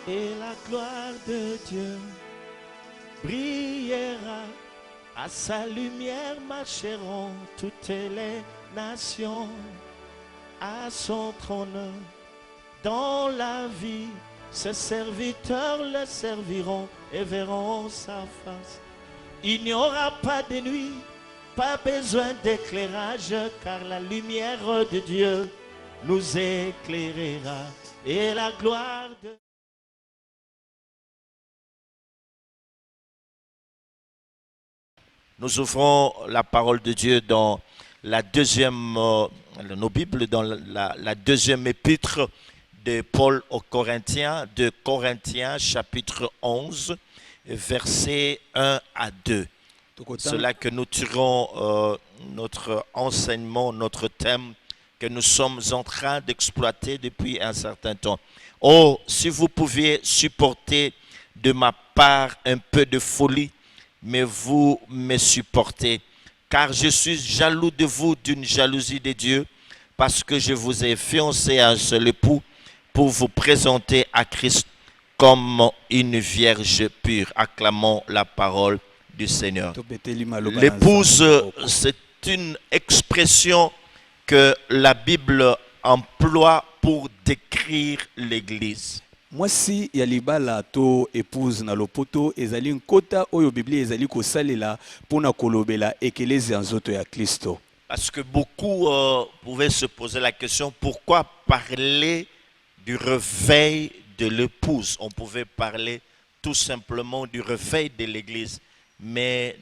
et la gloire de Dieu brillera. À sa lumière marcheront toutes les nations. À son trône, dans la vie, ses serviteurs le serviront et verront sa face. Il n'y aura pas de nuit, pas besoin d'éclairage, car la lumière de Dieu nous éclairera. Et la gloire de... Nous ouvrons la parole de Dieu dans la deuxième, nos Bibles, dans la deuxième épître de Paul aux Corinthiens, de Corinthiens chapitre 11, versets 1 à 2. C'est là que nous tirons notre enseignement, notre thème que nous sommes en train d'exploiter depuis un certain temps. Oh, si vous pouviez supporter de ma part un peu de folie, mais vous me supportez, car je suis jaloux de vous d'une jalousie de Dieu, parce que je vous ai fiancé à un seul époux pour vous présenter à Christ comme une vierge pure. Acclamons la parole du Seigneur. L'épouse, c'est une expression que la Bible emploie pour décrire l'Église. Mwasi ya libala to épouse na lopoto ezali nkota oyo Biblia ezali kosalela pona kolobela ekelezia nzoto ya Kristo. Parce que beaucoup pouvaient se poser la question, pourquoi parler du réveil de l'épouse? On pouvait parler tout simplement du réveil de l'Église. Mais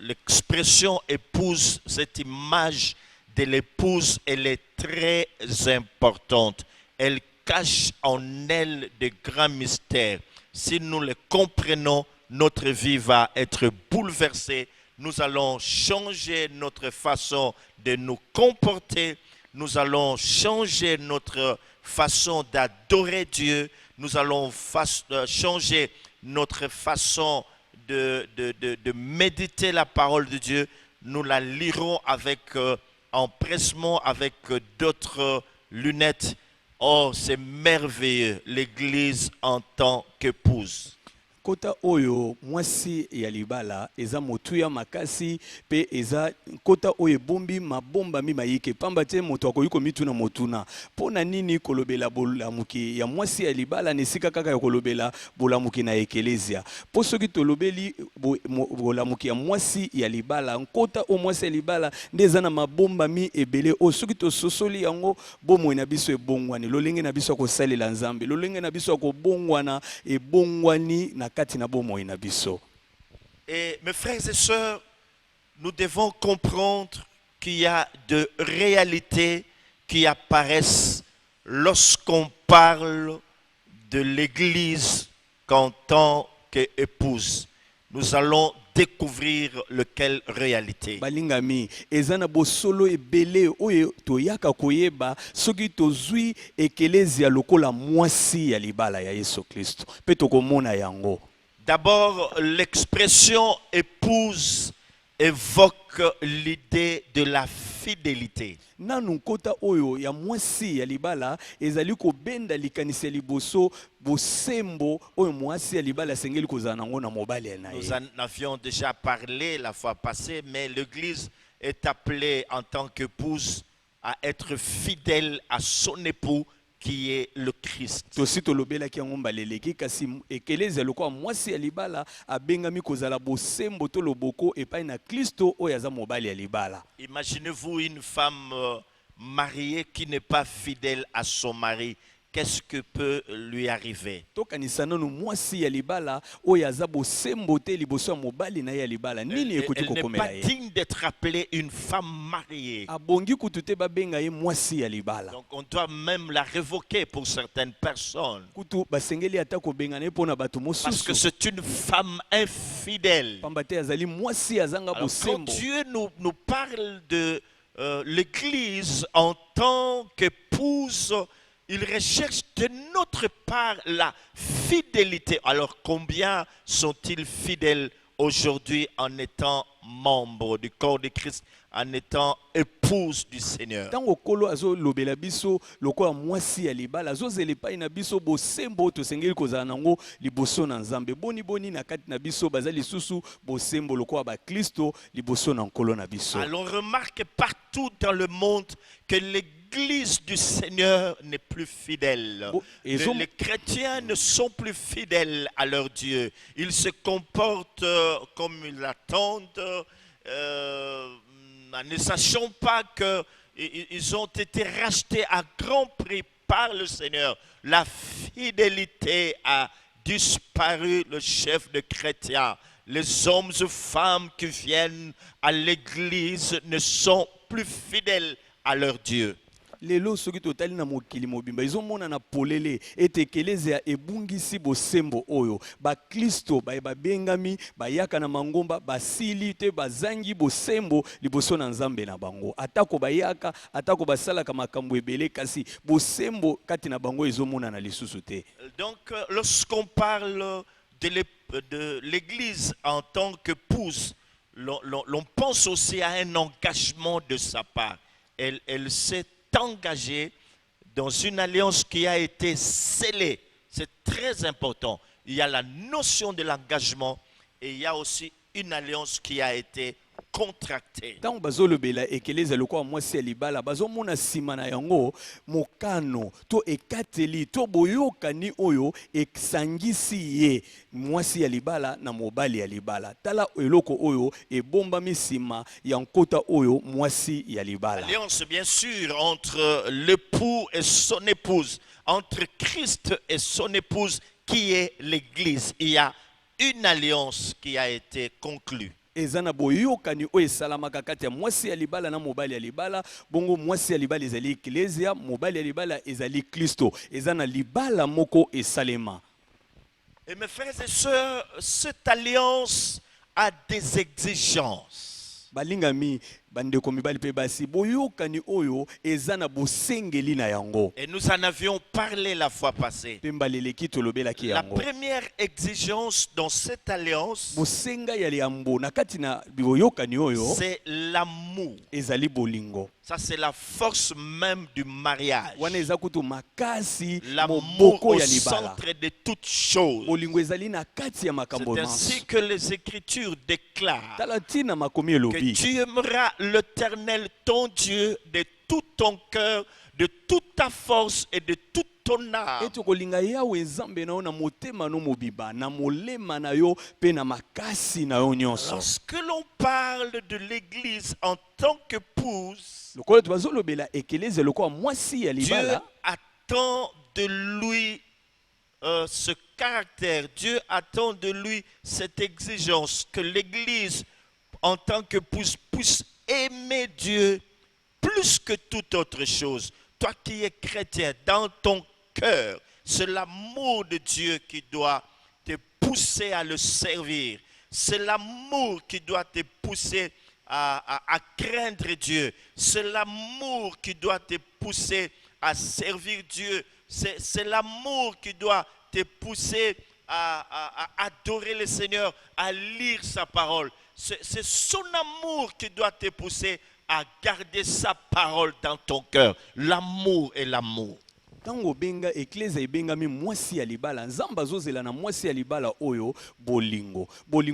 l'expression épouse, cette image de l'épouse, elle est très importante. Elle cache en elle de grands mystères. Si nous les comprenons, notre vie va être bouleversée. Nous allons changer notre façon de nous comporter. Nous allons changer notre façon d'adorer Dieu. Nous allons changer notre façon de méditer la parole de Dieu. Nous la lirons avec empressement, avec d'autres lunettes. Oh, c'est merveilleux, l'Église en tant qu'épouse. Kota oyo mwasi ya libala eza motuya makasi pe eza kota oyo bombi mabomba mi mayike pamba te moto akoyiko mituna motuna pona nini kolobela bolamuki ya mwasi ya libala nesika kaka ya kolobela bolamuki na ekelezia po soki tolobeli bolamuki ya mwasi ya libala nkota o mwasi ya libala ndeza na mabomba mi ebele o soki tososoli yango bomoi na biso ebongwani lolenge na biso akosalela nzambe lolenge na biso akobongwana ebongwani na et mes frères et sœurs, nous devons comprendre qu'il y a de réalités qui apparaissent lorsqu'on parle de l'Église en tant qu'épouse. Nous allons découvrir lequel réalité. Balingami ezana bosolo ebele oyo toyaka koyeba soki tozui ekelezia lokola mwasi ya libala ya Yesu Kristo pe tokomona yango. D'abord, l'expression épouse évoque l'idée de la fidélité. Nanu kota oyo ya mwasi ya libala ezali ko benda likanisi liboso bosembo oyo mwasi ya libala sengeli kozana ngo na mobali na ye. Nous en avions déjà parlé la fois passée, mais l'Église est appelée en tant qu'épouse à être fidèle à son époux qui est le Christ. Tosi tolobela ki ngomba leleki kasi ekeleza lokwa mwasi ya libala abengami kozala bosembo to loboko epai na Kristo oyo aza mobali ya libala. Imaginez-vous une femme mariée qui n'est pas fidèle à son mari. Qu'est-ce que peut lui arriver? Elle n'est pas digne d'être appelée une femme mariée. Donc on doit même la révoquer pour certaines personnes. Parce que c'est une femme infidèle. Alors, quand Dieu nous parle de l'Église en tant qu'épouse, il recherche de notre part la fidélité. Alors combien sont-ils fidèles aujourd'hui en étant membres du corps de Christ, en étant épouse du Seigneur. Tango kolo azo lobela biso lokola mwasi ya libala azo zelepa ina biso bosembo to sengeli kozala nango liboso na Nzambe boni na kati na biso bazali susu bosembo lokola ba Kristo liboso na nkolo na biso. Alors on remarque partout dans le monde que l'Église du Seigneur n'est plus fidèle. Les chrétiens ne sont plus fidèles à leur Dieu. Ils se comportent comme ils l'attendent. Ne sachant pas qu'ils ont été rachetés à grand prix par le Seigneur. La fidélité a disparu, le chef de chrétiens. Les hommes et femmes qui viennent à l'église ne sont plus fidèles à leur Dieu. Lelo soki totali na mokili mobimba izomona na polele ete ekeleze ya ebungisi bosembo oyo ba Kristo babengami bayaka na mangomba basili te bazangi bosembo liboso na Nzambe na bango atako bayaka atako basalaka makambo ebele kasi bosembo kati na bango ezomona na lisusu te. Donc lorsqu'on parle de l'église en tant qu'épouse, l'on pense aussi à un engagement de sa part. Elle s'est engagée dans une alliance qui a été scellée. C'est très important. Il y a la notion de l'engagement et il y a aussi une alliance qui a été contractée. Tant bazolobela ekeleza lokwa mwasi ya libala bazomona sima na yango mokano to ekateli to boyokani oyo eksangisi ye mwasi ya libala na mobali ya libala tala eloko oyo ebombami sima ya nkota oyo mwasi ya libala. Alliance bien sûr entre l'époux et son épouse, entre Christ et son épouse qui est l'église. Il y a une alliance qui a été conclue. Ezana boyokani o esalamaka kati ya mwasi ya libala na mobali ya libala bongo mwasi ya libala ezali eklezia mobali ya libala ezali Kristo ezana libala moko esalema. Et mes frères et sœurs, cette alliance a des exigences. Balingami bandeko mibali pe basi boyokani oyo ezana bosengeli na yango. Et nous en avions parlé la fois passée. La première exigence dans cette alliance, c'est l'amour. Ezali bolingo. Ça c'est la force même du mariage. L'amour au centre de toutes choses. C'est ainsi que les Écritures déclarent que tu aimeras l'Éternel ton Dieu de tout ton cœur, de toute ta force et de toute ton âme. Lorsque l'on parle de l'Église en tant qu'épouse, Dieu attend de lui ce caractère. Dieu attend de lui cette exigence que l'Église en tant qu'épouse puisse aimer Dieu plus que toute autre chose. Toi qui es chrétien, dans ton cœur, c'est l'amour de Dieu qui doit te pousser à le servir. C'est l'amour qui doit te pousser à craindre Dieu. C'est l'amour qui doit te pousser à servir Dieu. C'est l'amour qui doit te pousser à adorer le Seigneur, à lire sa parole. C'est son amour qui doit te pousser à garder sa parole dans ton cœur. L'amour est l'amour. Tango benga ekleza ibengami mwasi ya libala nzamba zozela na mwasi ya libala oyo bolingo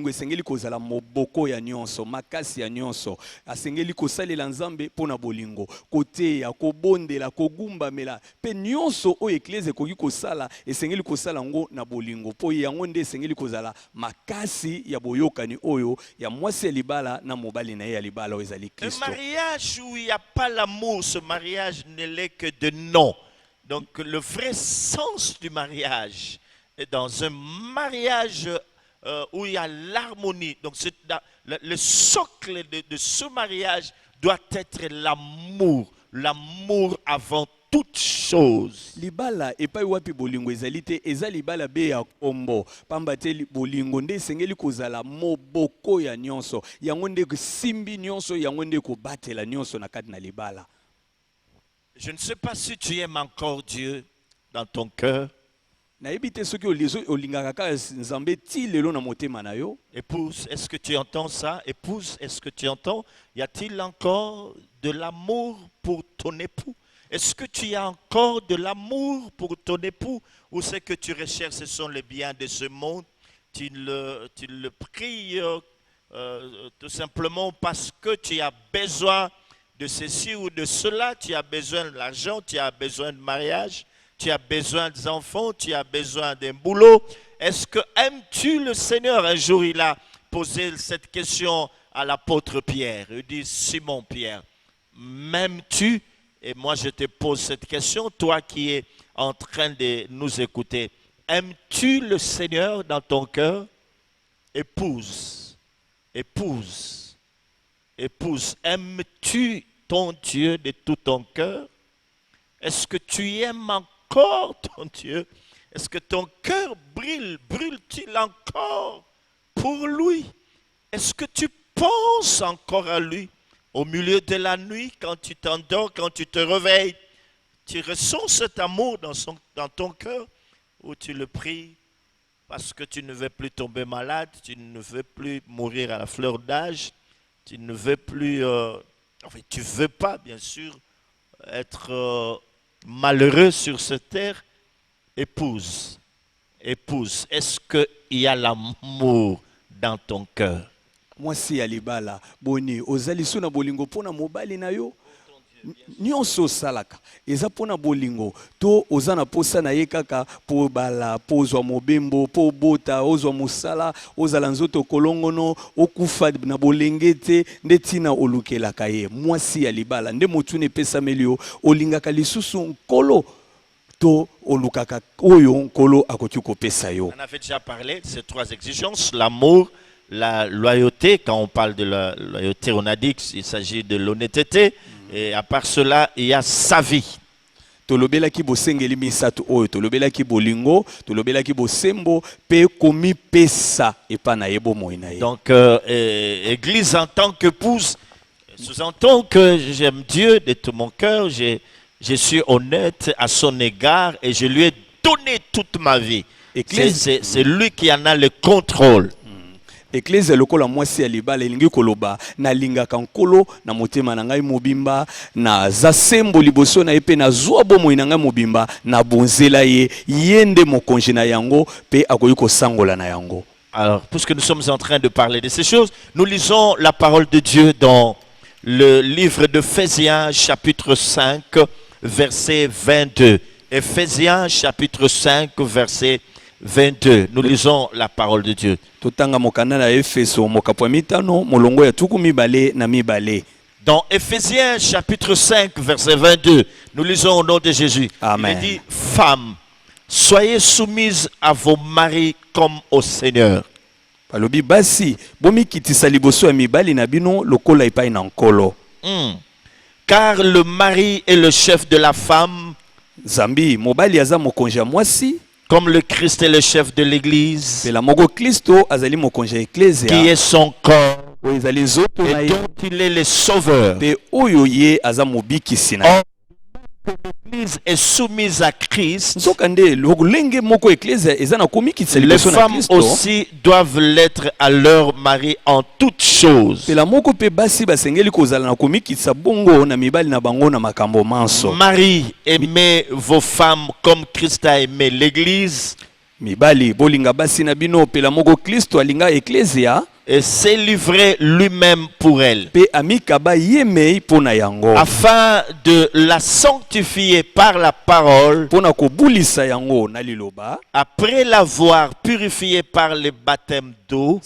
esengeli kozala moboko ya nyonso makasi ya nyonso asengeli kosalela nzambe pona bolingo koteya kobondela kogumbamela pe nyonso oyo ekleza koki kosala esengeli kosala ngo na bolingo po yango nde esengeli kozala makasi ya boyokani oyo ya mwasi ya libala na mobali na ye ya libala oyo ezali Kristo. Un mariage où il n'y a pas l'amour, ce mariage ne l'est que de nom. Donc le vrai sens du mariage est dans un mariage où il y a l'harmonie. Donc le socle de ce mariage doit être l'amour. L'amour avant toute chose. Libala epai wapi bolingo ezali te eza libala be ya kombo pamba te bolingo nde esengeli kozala moboko ya nyonso yango nde simbi nyonso yango nde kobatela nyonso na kati na libala. Je ne sais pas si tu aimes encore Dieu dans ton cœur. nayebi te soki olingaka kaka nzambe ti lelo na motema na yo. Épouse, est-ce que tu entends ça? Épouse, est-ce que tu entends? Y a-t-il encore de l'amour pour ton époux? Est-ce que tu as encore de l'amour pour ton époux? Ou c'est que tu recherches, ce sont les biens de ce monde? Tu le pries tout simplement parce que tu as besoin de ceci ou de cela. Tu as besoin de l'argent, tu as besoin de mariage, tu as besoin d'enfants, tu as besoin d'un boulot. Est-ce que aimes-tu le Seigneur? Un jour, il a posé cette question à l'apôtre Pierre. Il dit, Simon Pierre, m'aimes-tu? Et moi, je te pose cette question, toi qui es en train de nous écouter. Aimes-tu le Seigneur dans ton cœur? Épouse, épouse, épouse. Aimes-tu ton Dieu de tout ton cœur? Est-ce que tu aimes encore ton Dieu? Est-ce que ton cœur brûle? Brûle-t-il encore pour lui? Est-ce que tu penses encore à lui? Au milieu de la nuit, quand tu t'endors, quand tu te réveilles, tu ressens cet amour dans ton cœur, ou tu le pries parce que tu ne veux plus tomber malade, tu ne veux plus mourir à la fleur d'âge, tu ne veux plus, tu ne veux pas bien sûr être malheureux sur cette terre. Épouse, épouse, est-ce qu'il y a l'amour dans ton cœur? Mwasi ya libala boni ozali so na bolingo pona mobali na yo nyonso salaka eza pona bolingo to ozana posa na ye kaka po bala pozwa mobembo po bota ozwa musala ozala nzoto kolongono okufa na bolengete ndetina olukelaka ye. Mwasi ya libala nde motune pesa melio olingaka lisusu nkolo to olukaka oyo nkolo akoki kopesa yo. On avait déjà parlé de ces trois exigences, l'amour, la loyauté. Quand on parle de la loyauté, on a dit qu'il s'agit de l'honnêteté. Et à part cela, il y a sa vie. Tolobelaki bosengeli misato oyo tolobelaki bolingo tolobelaki bosembo pe komi pesa epana yebo moina ye. Donc église en tant qu'épouse sous-entend que j'aime Dieu de tout mon cœur, je suis honnête à son égard et je lui ai donné toute ma vie. C'est lui qui en a le contrôle. Église lokola mwasi ya libala elingi koloba na lingaka nkolo na motema na ngai mobimba na zasembo liboso na epe na zwa bomoi na ngai mobimba na bonzela ye yende mokonzi na yango pe akoyi kosangola na yango. Alors, puisque nous sommes en train de parler de ces choses, nous lisons la parole de Dieu dans le livre d'Éphésiens chapitre 5 verset 22. Éphésiens chapitre 5 verset 22. Nous lisons la parole de Dieu. Totanga mokanda na Efeso mokapwa mitano molongo ya tuku mibale na mibale. Dans Éphésiens chapitre 5 verset 22, nous lisons au nom de Jésus. Amen. Il dit, femmes, soyez soumises à vos maris comme au Seigneur. Palobi basi bomi kitisa liboso ya mibali na bino lokola epai na nkolo. Car le mari est le chef de la femme. Zambi mobali aza mokonzi ya mwasi. Comme le Christ est le chef de l'église, qui est son corps, et dont il est le sauveur. L'église est soumise à Christ. Les femmes aussi doivent l'être à leur mari en toutes choses. Marie, aimez vos femmes comme Christ a aimé l'église. Et s'est livré lui-même pour elle, afin de la sanctifier par la parole, après l'avoir purifiée par le baptême d'eau,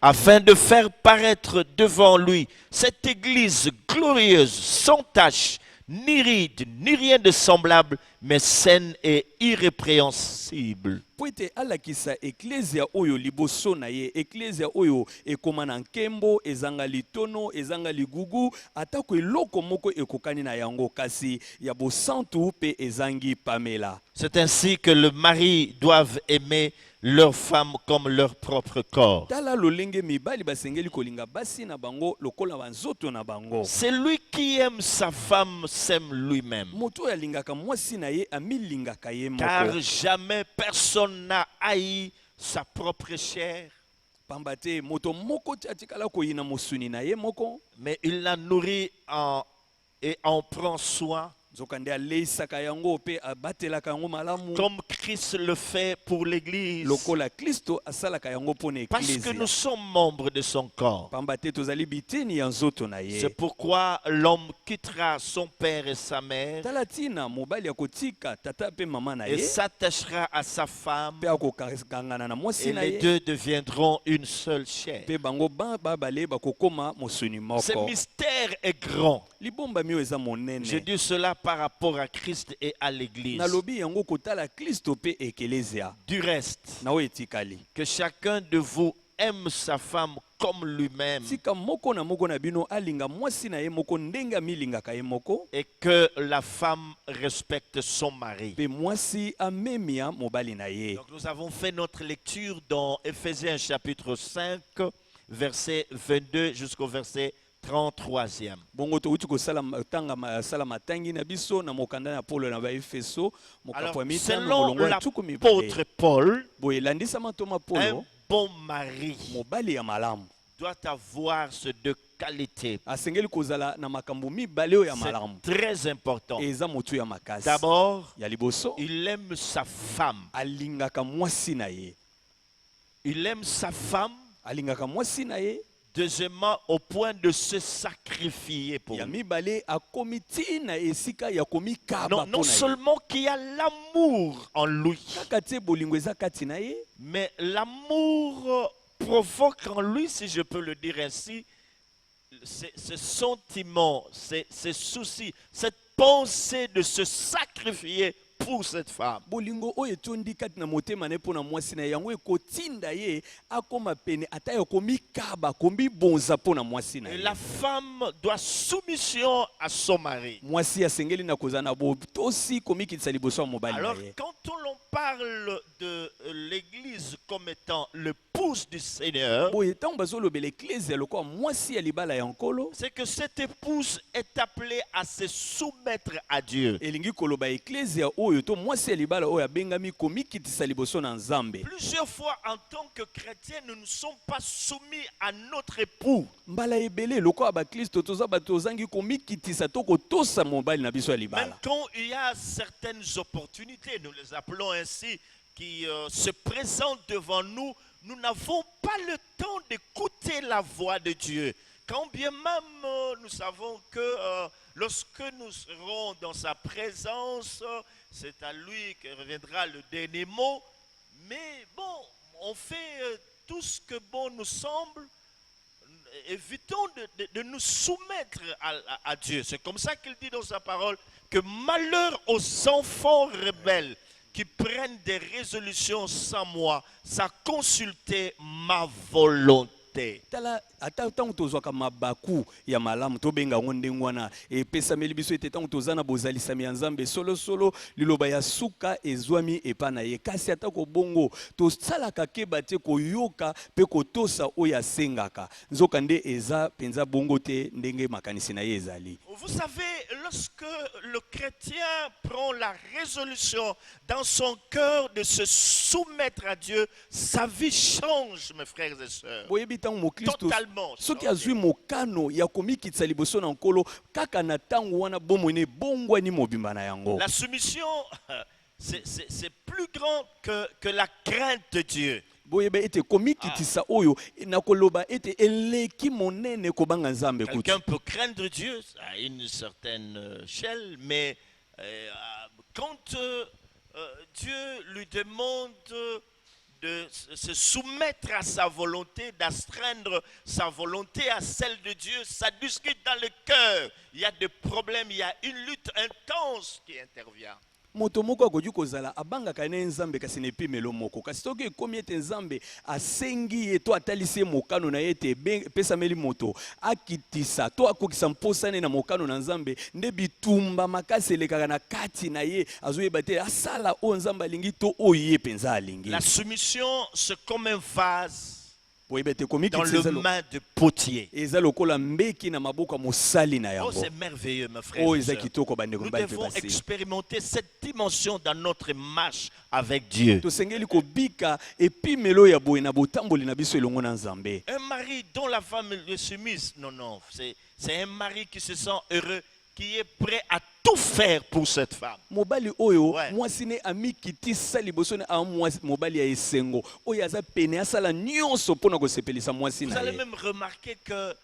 afin de faire paraître devant lui cette église glorieuse, sans tache, ni ride, ni rien de semblable, mais saine et irrépréhensible. Poete alakisa eklezia oyo liboso na ye eklezia oyo ekomana nkembo ezanga litono ezanga ligugu atako eloko moko ekokani na yango kasi ya bosantu pe ezangi pamela. C'est ainsi que le mari doivent aimer leur femme comme leur propre corps. Celui qui aime sa femme s'aime lui-même. na ye amilingaka ye car moko. jamais personne n'a haï sa propre chair, Pamba te moto moko ti atikala koyina mosuni na ye moko. mais il la nourrit et en prend soin, Nzokande aleisaka yango pe abatelaka yango malamu. comme Christ le fait pour l'Église, Lokola Kristo asalaka yango pona parce que eklezia. nous sommes membres de son corps. Pamba te tozali biteni ya nzoto na ye. C'est pourquoi l'homme quittera son père et sa mère Tala tina mobali akotika tata pe mama na et ye. s'attachera à sa femme, Pe akokangana na mwasi et na les ye. deux deviendront une seule chair. Pe bango babale bakokoma mosuni Ce moko. mystère est grand. Libomba mio eza Je monene. dis cela par rapport à Christ et à l'Église. Nalobi yango kotala Kristo pe ekelezia. Du reste, Na etikali. que chacun de vous aime sa femme comme lui-même Sika moko na bino alinga mwasi na ye moko ndenge amilingaka ye moko. et que la femme respecte son mari. Pe mwasi amemia mobali na ye. Donc nous avons fait notre lecture dans Éphésiens chapitre 5, verset 22 jusqu'au verset 33e. Bongo to uti kosala tanga sala matangi na biso na mokanda na Paulo na ba Efeso Alors, mokapwa mitano selon molongo ya tuku mibale. l'apôtre Paul, Boye landisama toma un Paulo bon mari mobali ya malamu. doit avoir ces deux qualités. Asengeli kozala na makambo mibale oyo ya malamu. C'est très important. Eza motu ya makasi. D'abord, Ya liboso il aime sa femme. alingaka mwasi na ye. Il aime sa femme. Alingaka mwasi na ye. Deuxièmement, au point de se sacrifier pour Ya lui. mibale akomi tina esika ya komi kaba Non pona ye. seulement qu'il y a l'amour en lui, Kaka tie bolingo eza kati na ye. mais l'amour provoque en lui, si je peux le dire ainsi, ces sentiments, ces soucis, cette pensée de se sacrifier pour cette femme. Bolingo oyo etondi kati na motema ne pona mwasi na ye, yango ekotinda ye akoma pene ata ya komi kaba kombi bonza pona mwasi na Et ye. la femme doit soumission à son mari. Mwasi asengeli na kozala na botosi komikitisa liboso ya mobali na Alors, ye. quand on parle de l'Église comme étant le pouce du Seigneur, Boye ntango bazolobela eklezia lokola mwasi ya libala ya nkolo, c'est que cette épouse est appelée à se soumettre à Dieu. elingi koloba eklezia oyo to mwasi ya libala oyo abengami komikitisa liboso na Nzambe. Plusieurs fois, en tant que chrétiens, nous ne sommes pas soumis à notre époux. Mbala ebele lokola bakristo toza bato ozangi komikitisa to kotosa mobali na biso ya Même libala. quand il y a certaines opportunités, nous les appelons ainsi, qui se présentent devant nous, nous n'avons pas le temps d'écouter la voix de Dieu. Quand bien même nous savons que lorsque nous serons dans sa présence, c'est à lui que reviendra le dernier mot. Mais bon, on fait tout ce que bon nous semble. Évitons de nous soumettre à Dieu. C'est comme ça qu'il dit dans sa parole que malheur aux enfants rebelles qui prennent des résolutions sans moi, sans consulter ma volonté. Tala ata ntango tozwaka mabaku ya malamu tobenga yango ndenge wana epesameli biso ete ntango toza na bozalisami ya Nzambe solosolo liloba ya suka ezwami epa na ye, kasi ata kobongo tosalaka keba te koyoka mpe kotosa oyo asengaka, nzoka nde eza mpenza bongo te ndenge makanisi na ye ezali. Vous savez, lorsque le chrétien prend la résolution dans son cœur de se soumettre à Dieu, sa vie change, mes frères et sœurs. Boyebi ntango mokristo Totalement. soki azwi mokano ya komikitisa liboso na nkolo kaka na ntango wana bomoi ne ebongwani mobimba na yango. La soumission, c'est plus grand que la crainte de Dieu. Boyeba ete komikitisa oyo na koloba ete eleki monene kobanga Nzambe kuti. Quelqu'un peut craindre Dieu à une certaine échelle, mais quand Dieu lui demande de se soumettre à sa volonté, d'astreindre sa volonté à celle de Dieu, ça discute dans le cœur. Il y a des problèmes, il y a une lutte intense qui intervient. Moto moko akoki kozala abangaka ne Nzambe kasi ne pimelo moko, kasi soki ekomi ete Nzambe asengi ye to atalisi ye mokano na ye ete epesameli moto akitisa to akokisa mposane na mokano na Nzambe, nde bitumba makasi elekaka na kati na ye azoyeba te asala oyo Nzambe alingi to oyo ye mpenza alingi. La soumission, c'est comme un vase dans le main de potier. eza lokola mbeki na maboko ya mosali na Oh, yango. c'est merveilleux, mes frères Oh, et eza sœurs. kitoko bandeko Nous mibali mpe devons basi. expérimenter cette dimension dans notre marche avec Dieu. tosengeli kobika epimelo ya boye na botamboli na biso elongo na Nzambe. Un mari dont la femme est soumise, non, c'est un mari qui se sent heureux, qui est prêt à tout faire pour cette femme. Mobali oyo Ouais. mwasi ne amikitisa liboso na mwasi mobali ya esengo oyo aza pene asala nyonso mpona kosepelisa mwasi Vous na allez ye. même remarquer que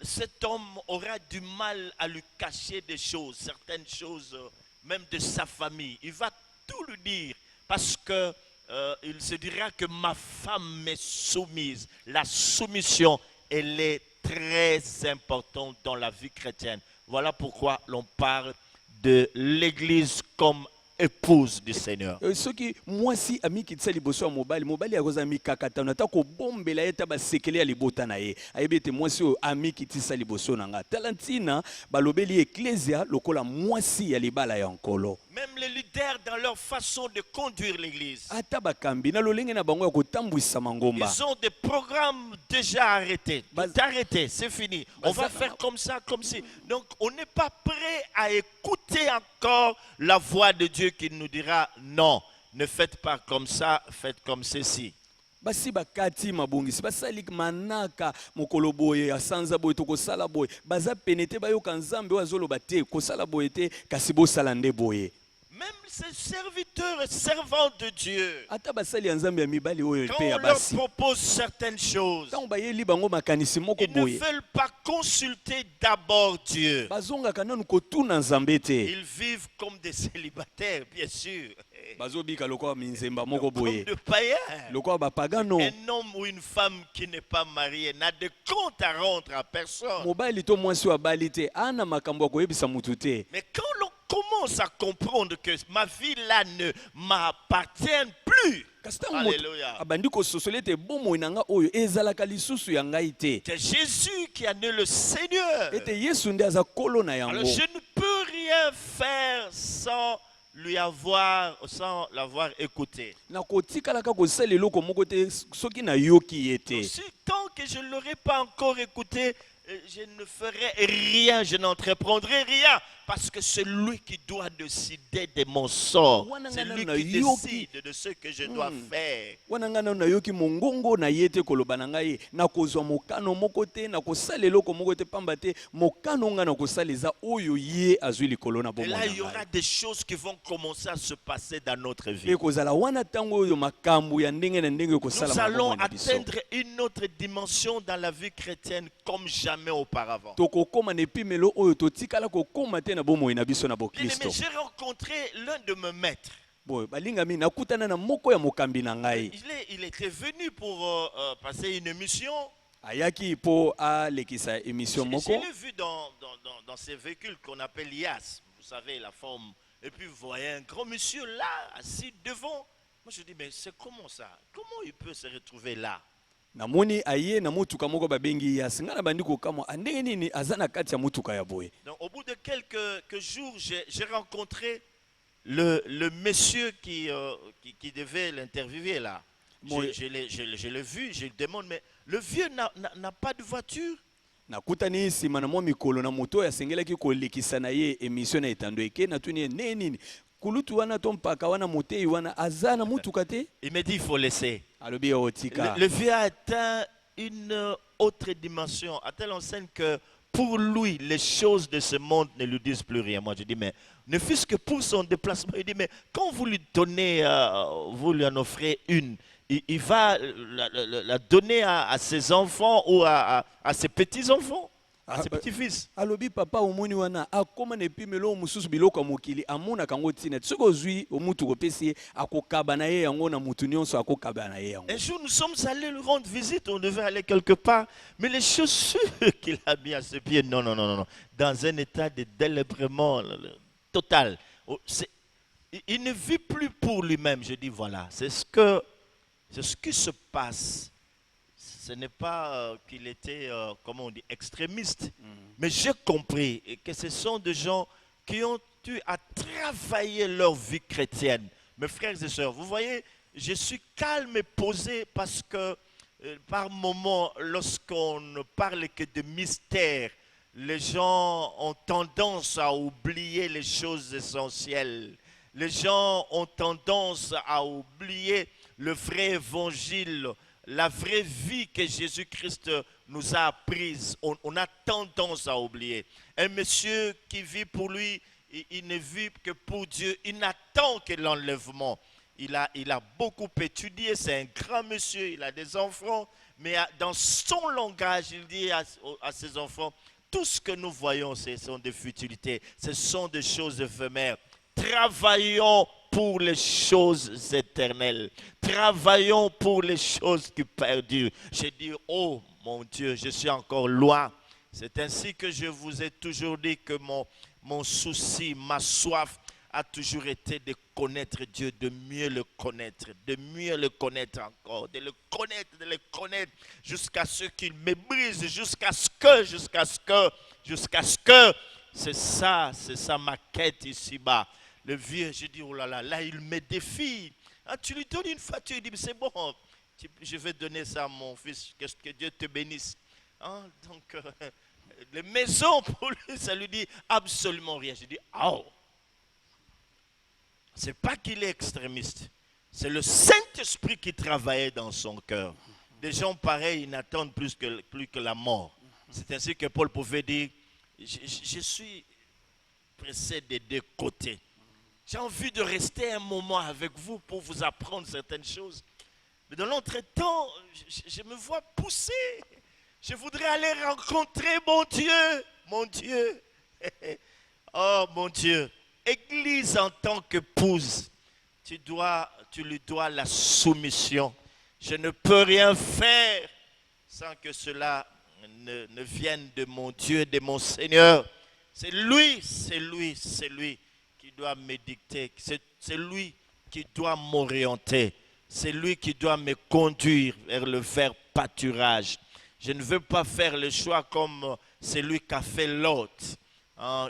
cet homme aura du mal à lui cacher des choses, certaines choses, même de sa famille. Il va tout lui dire parce que il se dira que ma femme m'est soumise. La soumission, elle est très importante dans la vie chrétienne. Voilà pourquoi l'on parle de l'Église comme épouse du Seigneur. soki mwasi amikitisa liboso ya mobali mobali akoza mikakatano ata kobombela ye ta basekele ya libota na ye ayebi ete mwasi oyo amikitisa liboso na nga tala ntina balobeli eklesia lokola mwasi ya libala ya nkolo. Même les leaders dans leur façon de conduire l'Église. Ata bakambi na lolenge na bango ya kotambwisa mangomba Ils ont des programmes déjà arrêtés. Bas- Tout arrêté, c'est fini. On va Bas- faire comme ça, comme ci. Donc, on n'est pas prêt à écouter encore la voix de Dieu qui nous dira non, ne faites pas comme ça, faites comme ceci. basi bakati mabongisi basali manaka mokolo boye ya sanza boye tokosala boye baza pene te bayoka Nzambe oyo azoloba te kosala boye te kasi bosala nde boye. Même ces serviteurs et servants de Dieu, Ata basali ya Nzambe ya mibali oyo quand pe ya on leur basi propose certaines choses, ntango bayeli bango makanisi moko ils ne boye veulent pas consulter d'abord Dieu. bazongaka nanu kotuna Nzambe te Ils vivent comme des célibataires, bien sûr, bazobika lokola minzemba moko comme boye de païens. lokola bapagano. Un homme ou une femme qui n'est pas mariée n'a de compte à rendre à personne. mobali to mwasi oyo abali te ana makambo ya koyebisa mutu te. Mais quand l'on commence à comprendre que ma vie là ne m'appartient plus, kasi ntango moto Alléluia. abandi kososola ete bomoi na nga oyo ezalaka lisusu ya ngai te C'est Jésus qui a né le Seigneur. ete yesu nde aza kolo na Alors yango. je ne peux rien faire sans l'avoir écouté. nakotikalaka kosala eloko moko te soki nayoki ye te. Aussi, tant que je ne l'aurai pas encore écouté, je ne ferai rien, je n'entreprendrai rien. Parce que c'est lui qui doit décider de mon sort. C'est lui qui décide de ce que je dois faire. wana ngai nano nayoki mongongo na ye te koloba na ngai nakozwa mokano moko te nakosala eloko moko te pamba te mokano ngai nakosala eza oyo ye azwi likolo na Et bomoi là, na il y aura ngai. des choses qui vont commencer à se passer dans notre vie. ekozala wana ntango oyo makambo ya ndenge na ndenge Nous ekosala na allons bomoi na biso. atteindre une autre dimension dans la vie chrétienne comme jamais auparavant. tokokoma na epimelo oyo totikala kokoma te na bomoi na biso na Bien aimé, bokristo. j'ai rencontré l'un de mes maîtres. boye balingami nakutana na moko ya mokambi na ngai Il était venu pour passer une mission. ayaki mpo alekisa émission Je moko. l'ai vu dans ces véhicules qu'on appelle IAS. Vous savez, la forme. Et puis vous voyez un grand monsieur là, assis devant. Moi je dis, mais c'est comment ça? Comment il peut se retrouver là? namoni aye na motuka moko babengi yasi ngai na bandi kokamwa andenge nini aza na kati ya motuka ya boye. Donc, au bout de quelques jours, j'ai rencontré le monsieur qui devait l'interviewer là. Moi- Je l'ai vu, je lui demande, mais le vieux n'a pas de voiture? nakutani nsima na mwa mikolo na moto oyo asengelaki kolekisa na ye émission na etando eke natuni ye ndenge nini kulutu wana to mpaka wana motei wana aza na motuka te. Il me dit, il faut laisser. alobi ye otika. Le vieux a atteint une autre dimension, à telle enseigne que pour lui, les choses de ce monde ne lui disent plus rien. Moi, je dis, mais ne fût-ce que pour son déplacement, il dit, mais quand vous lui donnez, vous lui en offrez une, il va la donner à ses enfants ou à ses petits-enfants, à ses petits-fils. alobi papa omoni wana akoma na epimelo oyo mosusu biloko ya mokili amonaka yango ntina ti soki ozwi omutu kopesi ye akokaba na ye yango na mutu nyonso akokaba na ye yango. Un jour, nous sommes allés lui rendre visite, on devait aller quelque part, mais les chaussures qu'il a mis à ses pieds, non, dans un état de délabrement total. Il ne vit plus pour lui-même. Je dis, voilà, c'est ce qui se passe. Ce n'est pas qu'il était, comment on dit, extrémiste, mais j'ai compris que ce sont des gens qui ont eu à travailler leur vie chrétienne. Mes frères et sœurs, vous voyez, je suis calme et posé parce que par moments, lorsqu'on ne parle que de mystère, les gens ont tendance à oublier les choses essentielles. Les gens ont tendance à oublier le vrai évangile, la vraie vie que Jésus-Christ nous a apprise. On a tendance à oublier. Un monsieur qui vit pour lui, il ne vit que pour Dieu. Il n'attend que l'enlèvement. Il a beaucoup étudié, c'est un grand monsieur, il a des enfants, mais dans son langage, il dit à ses enfants, tout ce que nous voyons, ce sont des futilités, ce sont des choses éphémères. Travaillons pour les choses éternelles. Travaillons pour les choses qui perdurent. J'ai dit, oh mon Dieu, je suis encore loin. C'est ainsi que je vous ai toujours dit que mon souci, ma soif a toujours été de connaître Dieu, de mieux le connaître encore, de le connaître, jusqu'à ce qu'il me brise, jusqu'à ce que, c'est ça ma quête ici-bas. Le vieux, je dis, oh là là, il me défie. Ah, tu lui donnes une facture, il dit, c'est bon, je vais donner ça à mon fils, que Dieu te bénisse. Hein? Donc, les maisons, pour lui, ça lui dit absolument rien. Je dis, oh! C'est pas qu'il est extrémiste, c'est le Saint-Esprit qui travaillait dans son cœur. Des gens pareils, ils n'attendent plus que la mort. C'est ainsi que Paul pouvait dire, je suis pressé des deux côtés. J'ai envie de rester un moment avec vous pour vous apprendre certaines choses. Mais dans l'entretemps, je me vois pousser. Je voudrais aller rencontrer mon Dieu. Mon Dieu. Oh mon Dieu. Église en tant qu'épouse, tu lui dois la soumission. Je ne peux rien faire sans que cela ne vienne de mon Dieu, de mon Seigneur. C'est lui qui doit me dicter. C'est lui qui doit m'orienter. C'est lui qui doit me conduire vers le vert pâturage. Je ne veux pas faire le choix comme celui qu'a fait Lot.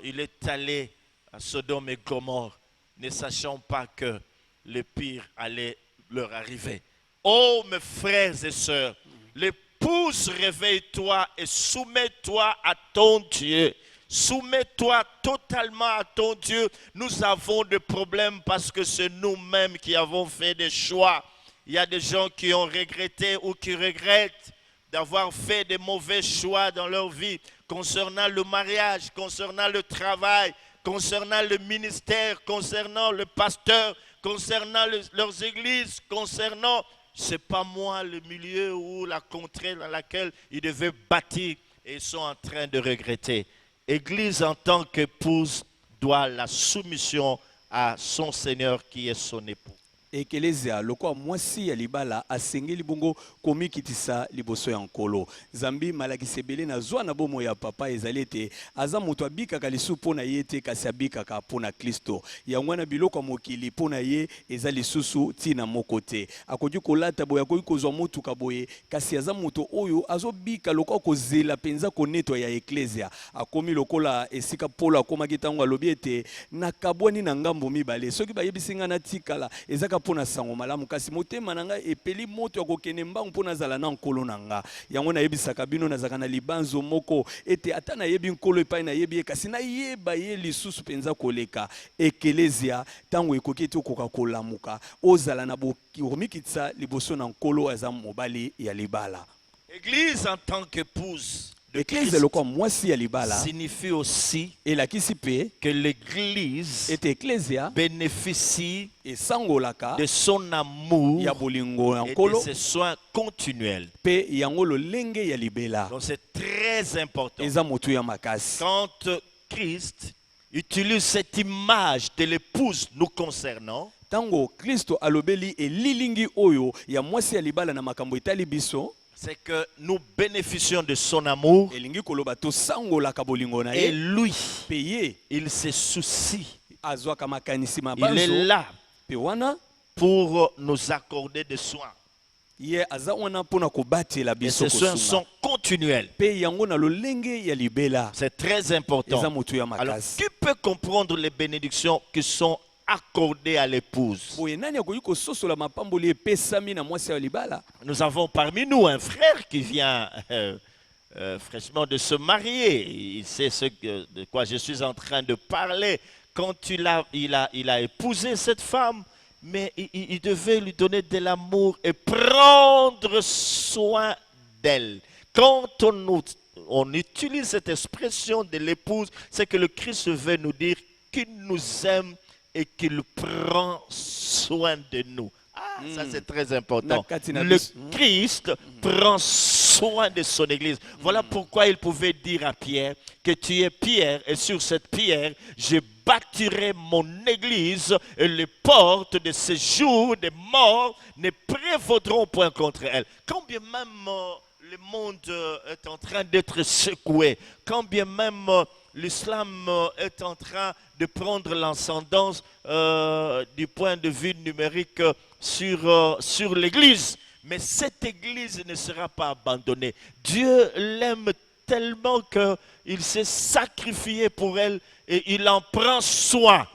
Il est allé à Sodome et Gomorrhe, ne sachant pas que le pire allait leur arriver. Oh mes frères et sœurs, l'épouse, réveille-toi et soumets-toi à ton Dieu. Soumets-toi totalement à ton Dieu. Nous avons des problèmes parce que c'est nous-mêmes qui avons fait des choix. Il y a des gens qui ont regretté ou qui regrettent d'avoir fait des mauvais choix dans leur vie concernant le mariage, concernant le travail, concernant le ministère, concernant le pasteur, concernant leurs églises, concernant, c'est pas moi, le milieu ou la contrée dans laquelle ils devaient bâtir et ils sont en train de regretter. Église en tant qu'épouse doit la soumission à son Seigneur qui est son époux. Ekelezia lokwa mwasi ya libala asengeli bongo komikitisa liboso ya nkolo zambi malakisebele na zwa na bomo ya papa ezalete aza moto abikaka lisu pona ye te kasi abikaka pona Kristo yango na biloko mokili pona ye eza lisusu tina moko te akoki kolata boya akoki kozwa motuka boye kasi aza moto oyo azobika lokwa kozela penza koneto ya eklezia akomi lokola esika polo akomaki tango alobi ete nakabwani na ngambo mibale soki bayebisinga na tikala ezaka pona sango malamu kasi motema nanga epeli moto ya kokene mbangu pona zala na nkolo nanga yango na yebisaka bino nazaka na libanzo moko ete ata na yebi nkolo epai na yebi kasi na yeba ye lisusu penza koleka ekelezia tango ekoki ete okoka kolamuka ozala na bomikitisa liboso na nkolo aza mobali ya libala. Église en tant qu'épouse de Christ signifie aussi que l'église bénéficie de son amour et de ses soins continuels. Donc c'est très important. Quand Christ utilise cette image de l'épouse nous concernant, tango Kristo alobeli elilingi oyo ya mwasi ya libala na makambo etali biso, c'est que nous bénéficions de son amour et lui, il se soucie. Il est là pour nous accorder des soins. Et ces soins sont continuels. C'est très important. Alors, qui peut comprendre les bénédictions qui sont accordé à l'épouse. boye nani akoki kososola mapamboli epesami na mwasi ya libala. Nous avons parmi nous un frère qui vient fraîchement de se marier. Il sait de quoi je suis en train de parler. Quand il a épousé cette femme, mais il devait lui donner de l'amour et prendre soin d'elle. Quand on utilise cette expression de l'épouse, c'est que le Christ veut nous dire qu'il nous aime et qu'il prend soin de nous. Ah, ça c'est très important. Le Christ prend soin de son église. Voilà pourquoi il pouvait dire à Pierre que tu es Pierre et sur cette pierre, je bâtirai mon église et les portes de ce jour des morts ne prévaudront point contre elle. Quand bien même le monde est en train d'être secoué, quand bien même l'islam est en train de prendre l'ascendance du point de vue numérique sur l'église. Mais cette église ne sera pas abandonnée. Dieu l'aime tellement qu'il s'est sacrifié pour elle et il en prend soin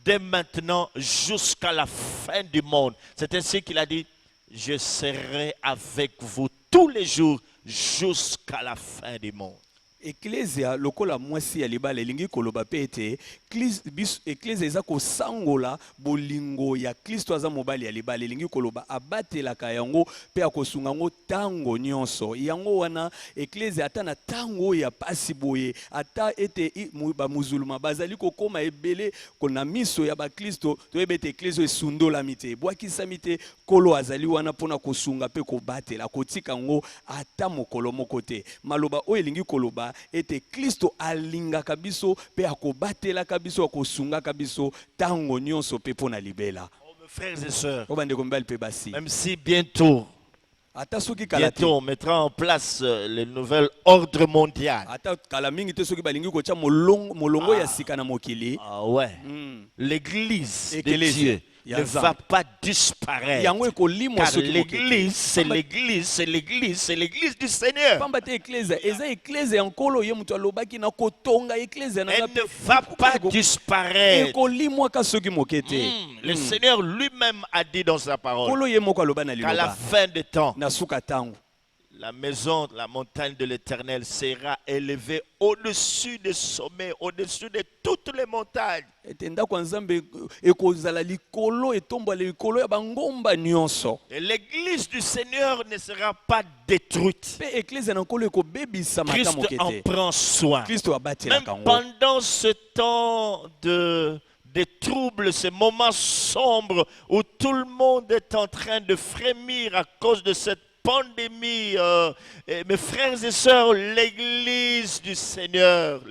dès maintenant jusqu'à la fin du monde. C'est ainsi qu'il a dit, je serai avec vous tous les jours jusqu'à la fin du monde. Ecclesia lokola mwasi ya libala elingi koloba pe ete ecclesia eza kosangola bolingo ya Kristo aza mobali ya libala elingi koloba abatelaka yango pe akosunga yango tango nyonso yango wana ecclesia ata na tango ya pasi boye ata ete bamuzuluma bazali kokoma ebele kona miso ya bakristo toyeba ete ecclesia esundolami te ebwakisami te kolo azali wana mpona kosunga pe kobatela kotika yango ata mokolo moko te maloba oyo elingi koloba ete Kristo alingaka biso pe akobatela biso akosungaka biso tango nyonso pe pona libela. Oh, mes frères et sœurs, même si bientôt on mettra en place le nouvel ordre mondial. Ah ouais. L'église de Dieu ne va pas disparaître. Car l'église, c'est l'église, c'est l'église, c'est l'église du Seigneur. Elle ne va pas disparaître. Le Seigneur lui-même a dit dans sa parole qu'à la fin des temps, la maison, la montagne de l'Éternel sera élevée au-dessus des sommets, au-dessus de toutes les montagnes. Et l'église du Seigneur ne sera pas détruite. Christ en prend soin. Même pendant ce temps de troubles, ces moments sombres où tout le monde est en train de frémir à cause de cette pandémie, mes frères et sœurs, l'église du Seigneur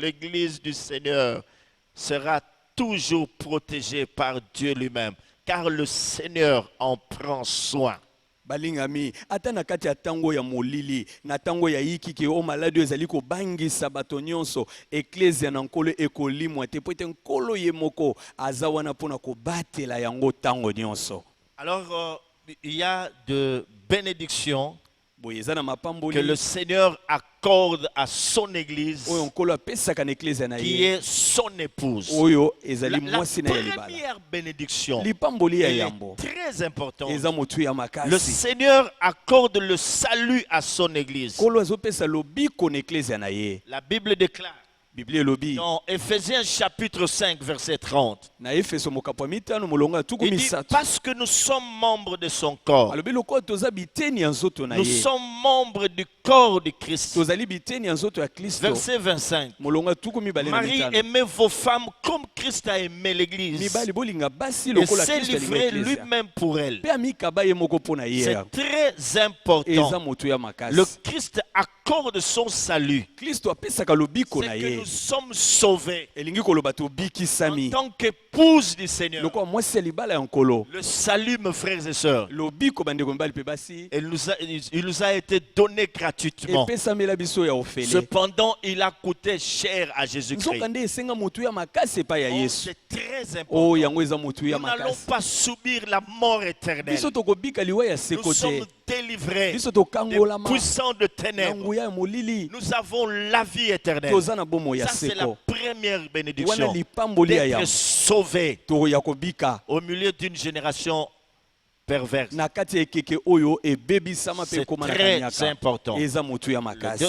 sera toujours protégée par Dieu lui-même, car le Seigneur en prend soin. Balingami ata na kati ya tango ya molili na tango ya yiki o maladi ezali ko bangisa bato nyonso ecclesia na nkolo ekolimwa te po ete nkolo ye moko aza wana mpona kobatela yango tango nyonso. Alors il y a de bénédictions que le Seigneur accorde à son église qui est son épouse. La première bénédiction est très importante. Le Seigneur accorde le salut à son église. La Bible déclare dans Éphésiens chapitre 5 verset 30. Il dit, parce que nous sommes membres de son corps. Nous sommes membres du corps de Christ. Verset 25. Marie, aimez vos femmes comme Christ a aimé l'église et s'est livré lui-même pour elle. C'est très important. Le Christ accorde son salut. C'est que nous sommes sauvés en tant qu'épouse du Seigneur. Le salut, mes frères et sœurs, il nous a été donné gratuitement. Cependant, il a coûté cher à Jésus-Christ. C'est très important. Nous n'allons pas subir la mort éternelle. Nous sommes délivrés des puissants de ténèbres. Nous avons la vie éternelle. Ça, c'est la première bénédiction. D'être sauver toya kobika au milieu d'une génération perverse. na kati ya ekeke oyo ebebisama pe C'est komana très kanyaka important. eza motu ya makasi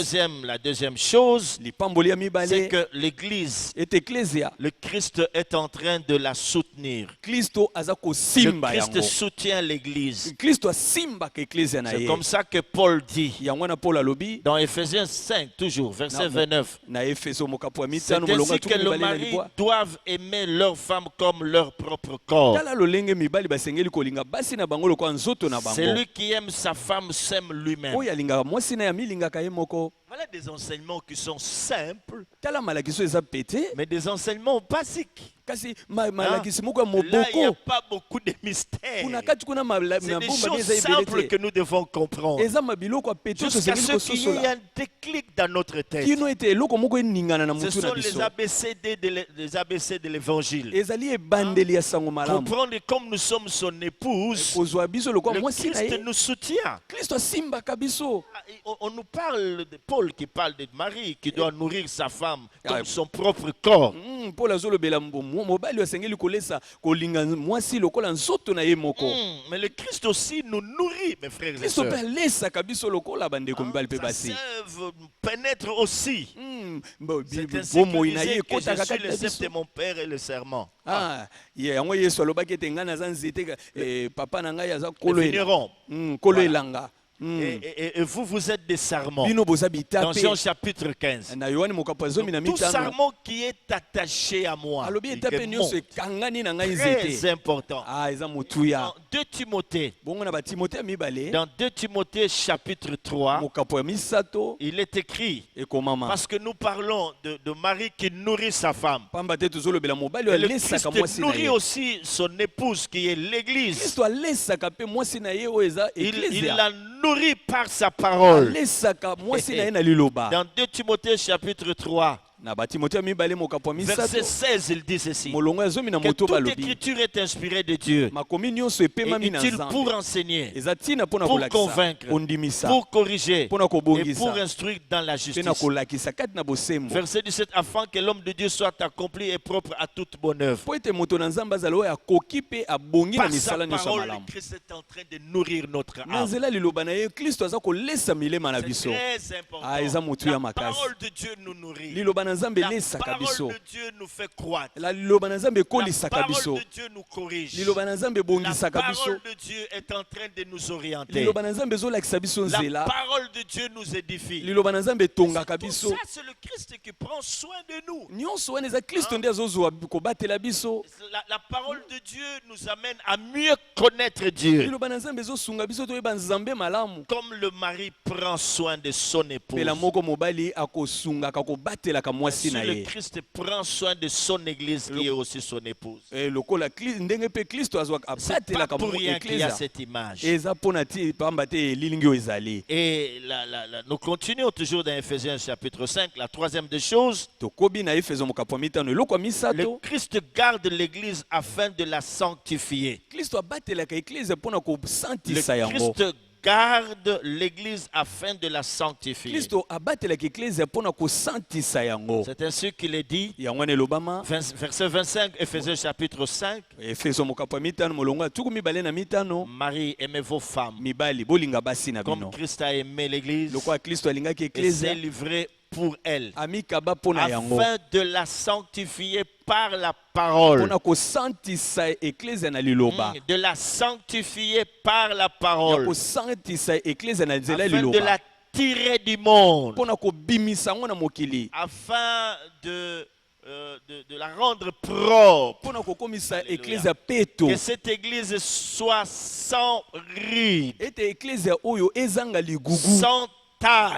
La deuxième chose, lipamboli ya c'est mibale que l'Église, ete eklesia le Christ est en train de la soutenir. kristo aza Le kosimba Christ yango soutient l'Église. kristo asimbaka eklesia na C'est ye comme ça que Paul dit yango wana paul alobi dans Éphésiens 5, toujours, verset 29. na efeso mokapo ya C'est mitano molongo ainsi que le mibale na mari libwa doivent aimer leur femme comme leur propre corps. tala lolenge mibali basengeli kolinga basi na bango lokola nzoto na bango Celui qui aime sa femme s'aime lui-même. oyo alingaka mwasi na ye amilingaka ye moko Voilà des enseignements qui sont simples, tala malakiso eza pete mais des enseignements basiques. kasi malakisi moko ya Là, il n'y a moboko pas beaucoup de mystères. kuna kati kuna C'est des mabomba choses eza simples ebele que te nous devons comprendre. eza mabiloko ya pete Jusqu'à tozengeli ce qu'il y ait kososola un déclic dans notre tête. kino ete eloko moko eningana na Ce motu na sont les biso ABCD les ABC de l'évangile. ezali ebandeli ya sango malamu Comprendre que comme nous sommes son épouse, kozwa biso lokola le mwasi na Christ ye nous soutient. kristo asimbaka biso On nous parle de Paul qui parle de Marie qui doit nourrir sa femme Ah, comme son propre corps. mpolo azolobela mobali asengeli kolesa kolinga mwasi lokola nzoto na ye moko Mais le Christ aussi nous nourrit, mes frères et kristo mpe sœurs. alesaka biso lokola bandeko mibali mpe Sa basi sève pénètre aussi. C'est ainsi bomoi qu'il na disait ye que je ekotaka suis kati le na cep de biso mon père et le serment. yango yesu alobaki ete ngai naza nzete papa na ngai aza Nous finirons. kolo elanga Et vous, vous êtes des sarments. bino boza Dans bita Jean pe chapitre 15. na yohane mokapo ya zomi na Tout mitano sarment qui est attaché à moi. alobi il etape est nyonso mon. ekangani na ngai Très nzete important. eza motuya Dans 2 Timothée, bongo na batimote ya mibale dans 2 Timothée chapitre 3, mokapo ya misato il est écrit, ekomama parce que nous parlons de Marie qui nourrit sa femme. pamba te tozolobela mobali oyo Et le Christ alesaka mwasi na nourrit ye aussi son épouse qui est l'Église. kristo alesaka mpe mwasi na ye oyo eza Il eklesia la nourrit par sa parole. alesaka mwasi na ye na liloba Dans 2 Timothée chapitre 3, na batimote ya mibale mokapo ya verset misato 16, il dit ceci. molongo ya zomi na Que moto toute balobi écriture est inspirée de Dieu makomi nyonso et epemami na utile nzambe pour enseigner, eza ntina mpo na pour kolakisa convaincre, kondimisa pour corriger mpo na et kobongisa pour instruire dans la mpe na justice. kolakisa kati na bosembo Verset 17, afin que l'homme de Dieu soit accompli et propre à toute bonne œuvre. mpo ete moto na nzambe azala oyo akoki mpe abongi na Par sa misala nyonso ya parole, malamu Christ est en train de nourrir notre na âme. nzela liloba na ye kristo aza kolesa milema na C'est biso très important. eza motu ya La makasi parole de Dieu nous nourrit. liloba na nzambe La elesaka biso parole de Dieu nous fait croître. liloba na nzambe La ekolisaka biso parole de Dieu nous corrige. liloba na nzambe La ebongisaka biso parole de Dieu est en train de nous orienter. liloba na nzambe ezolakisa biso La nzela parole de Dieu nous édifie. liloba na nzambe etongaka Tout biso ça, c'est le Christ qui prend soin de nous. nyonso wana eza kristo nde azozwa kobatela biso La parole de Dieu nous amène à mieux connaître Dieu. liloba na nzambe ezosunga biso toyeba nzambe malamu Comme le mari prend soin de son épouse. mpela moko mobali akosungaka kobatelaka mwasi Si na le ye Christ prend soin de son église qui est aussi son épouse. lokola ndenge mpe kristo azwaka C'est pas abatelaka pour rien qu'il y a eklesia cette image. eza mpona ti pamba te elilingi oyo ezali Et nous continuons toujours dans Ephésiens chapitre 5. La troisième des choses, tokobi na efeso mokapo ya mitano eloko ya le misato Christ garde l'église afin de la sanctifier. kristo abatelaka eklesia mpona Le kosantisa yango Christ garde l'église afin de la sanctifier. kristo abatelaka eklesia mpona kosantisa yango C'est ainsi qu'il est dit, yango wana elobama verset 25, Ephésiens chapitre 5. efeso mokapo ya mitano molongo ya tuku mibale na mitano Marie, aimez vos femmes mibali bolinga basi na comme bino Christ a aimé l'église lokola kristo alingaki et s'est eklesia livré pour elle, amikaba mpona yango afin de la sanctifier par la parole. mpona kosantisa eklesia na liloba De la sanctifier par la ya parole, kosantisa eklesia na nzela ya afin de liloba la tirer du monde, mpona kobimisa yango na mokili afin de la rendre propre. mpona kokomisa Alléluia. eklesia peto Que cette église soit sans ride, ete eklesia oyo ezanga ligugu sans